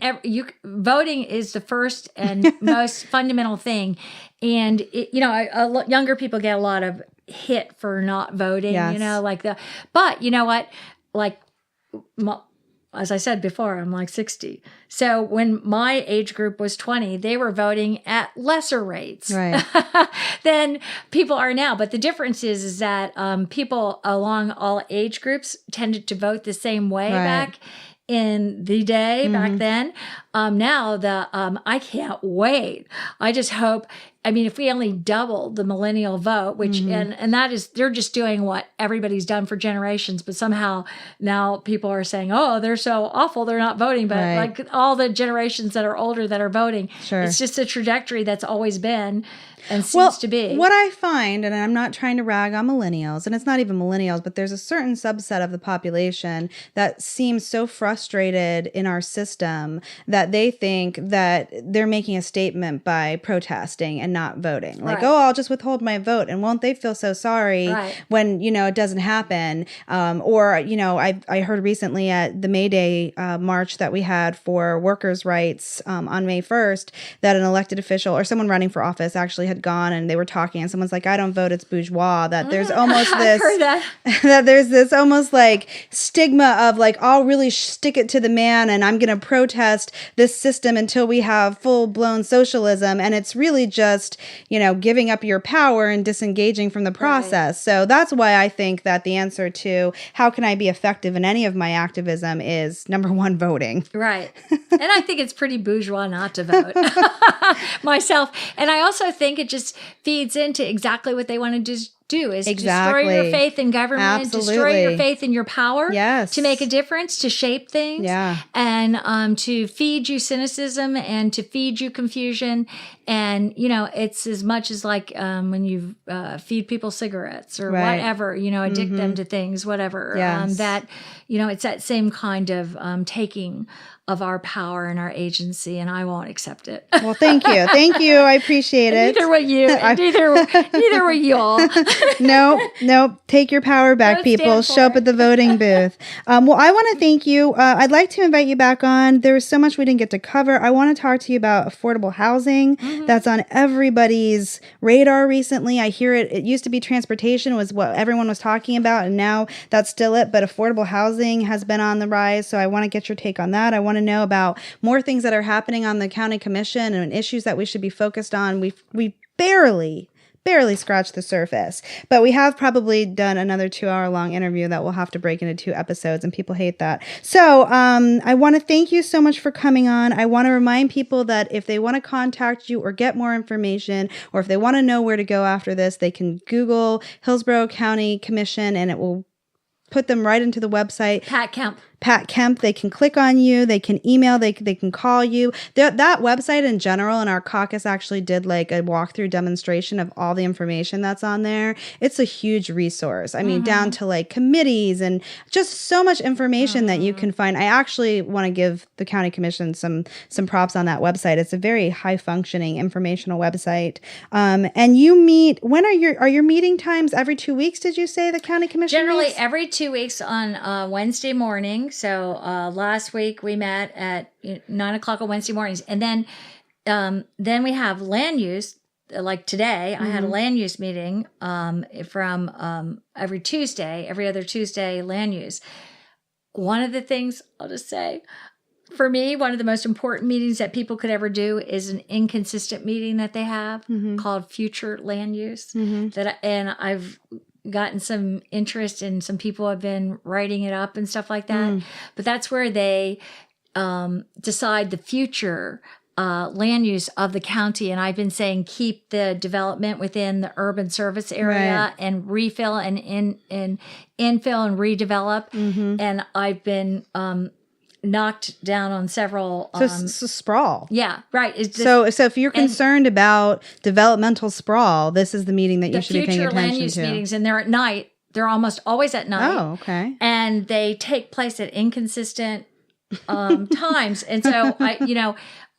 B: voting is the first and most fundamental thing. And, younger people get a lot of hit for not voting, but you know what? Like, as I said before, I'm like 60. So when my age group was 20, they were voting at lesser rates than people are now. But the difference is that people along all age groups tended to vote the same way back in the day back then. Now I can't wait. I just hope, if we only doubled the millennial vote, which, and that is, they're just doing what everybody's done for generations, but somehow now people are saying, oh, they're so awful, they're not voting. But like all the generations that are older that are voting, it's just a trajectory that's always been and seems to be.
A: What I find, and I'm not trying to rag on millennials, and it's not even millennials, but there's a certain subset of the population that seems so frustrated in our system that they think that they're making a statement by protesting and not voting. Like, I'll just withhold my vote. And won't they feel so sorry when, it doesn't happen? I heard recently at the May Day march that we had for workers' rights on May 1st that an elected official or someone running for office actually had gone and they were talking and someone's like, I don't vote, it's bourgeois. That there's almost this, that there's this almost like stigma of like, I'll really stick it to the man and I'm going to protest this system until we have full blown socialism. And it's really just, giving up your power and disengaging from the process. So that's why I think that the answer to how can I be effective in any of my activism is number one, voting.
B: Right. And I think it's pretty bourgeois not to vote myself. And I also think it just feeds into exactly what they want to do is destroy your faith in government, destroy your faith in your power to make a difference, to shape things, and to feed you cynicism and to feed you confusion. And, it's as much as like when you feed people cigarettes or whatever, addict them to things, whatever, that, it's that same kind of taking of our power and our agency, and I won't accept it.
A: Well, thank you. Thank you. I appreciate it.
B: Neither will you. Neither will y'all.
A: No. Take your power back, people. Show up at the voting booth. Well, I want to thank you. I'd like to invite you back on. There was so much we didn't get to cover. I want to talk to you about affordable housing. That's on everybody's radar recently. I hear it. It used to be transportation was what everyone was talking about, and now that's still it. But affordable housing has been on the rise. So I want to get your take on that. I want to know about more things that are happening on the county commission and issues that we should be focused on. We barely barely scratched the surface. But we have probably done another 2-hour-long interview that we'll have to break into 2 episodes, and people hate that. So I want to thank you so much for coming on. I want to remind people that if they want to contact you or get more information, or if they want to know where to go after this, they can Google Hillsborough County Commission, and it will put them right into the website. Pat Kemp. They can click on you. They can email. They can call you. That website in general, and our caucus actually did like a walkthrough demonstration of all the information that's on there. It's a huge resource. I mean, down to like committees and just so much information that you can find. I actually want to give the county commission some props on that website. It's a very high functioning informational website. And you meet, when are your meeting times? Every 2 weeks, did you say the county commission
B: Generally
A: meets?
B: every 2 weeks on Wednesday morning. So last week we met at 9 o'clock on Wednesday mornings. And then we have land use. Like today, I had a land use meeting from every other Tuesday, land use. One of the things I'll just say, for me, one of the most important meetings that people could ever do is an inconsistent meeting that they have called future land use. And I've gotten some interest, and some people have been writing it up and stuff like that. But that's where they decide the future land use of the county. And I've been saying keep the development within the urban service area and refill and infill and redevelop. And I've been knocked down on several.
A: So sprawl.
B: Yeah, right.
A: So if you're concerned about developmental sprawl, this is the meeting that you should be paying attention to.
B: The future land use meetings, and they're at night. They're almost always at night.
A: Oh, okay.
B: And they take place at inconsistent times. And so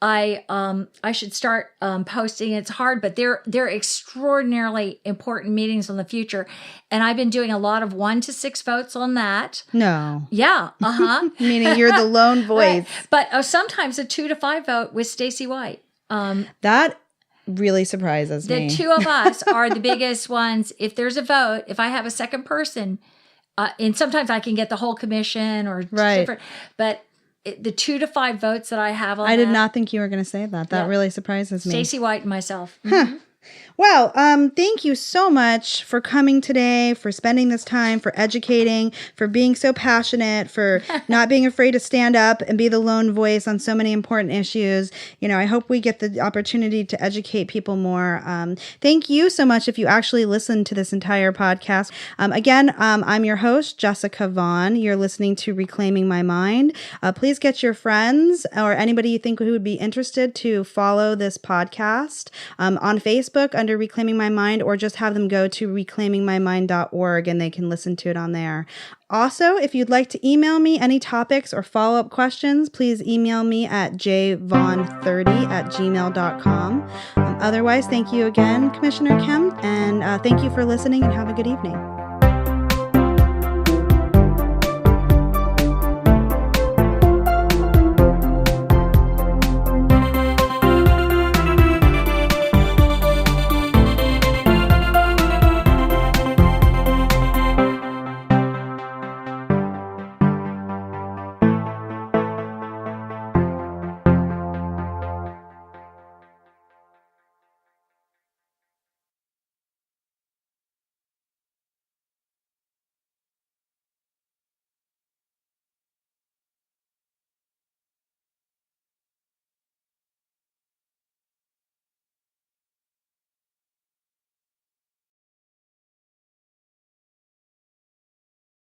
B: I should start posting. It's hard, but they're extraordinarily important meetings on the future. And I've been doing a lot of 1 to 6 votes on that.
A: No.
B: Yeah.
A: Meaning you're the lone voice.
B: Right. But sometimes a 2 to 5 vote with Stacey White.
A: That really surprises me.
B: The 2 of us are the biggest ones. If there's a vote, if I have a second person, and sometimes I can get the whole commission or different, but the 2 to 5 votes that I have on
A: I did not think you were going to say that. That really surprises me.
B: Stacey White and myself.
A: Well, thank you so much for coming today, for spending this time, for educating, for being so passionate, for not being afraid to stand up and be the lone voice on so many important issues. I hope we get the opportunity to educate people more. Thank you so much if you actually listened to this entire podcast. Again, I'm your host, Jessica Vaughn. You're listening to Reclaiming My Mind. Please get your friends or anybody you think who would be interested to follow this podcast on Facebook under Reclaiming My Mind, or just have them go to reclaimingmymind.org and they can listen to it on there. Also, if you'd like to email me any topics or follow-up questions, please email me at jvaughn30@gmail.com. Otherwise, thank you again, Commissioner Kemp, and thank you for listening, and have a good evening.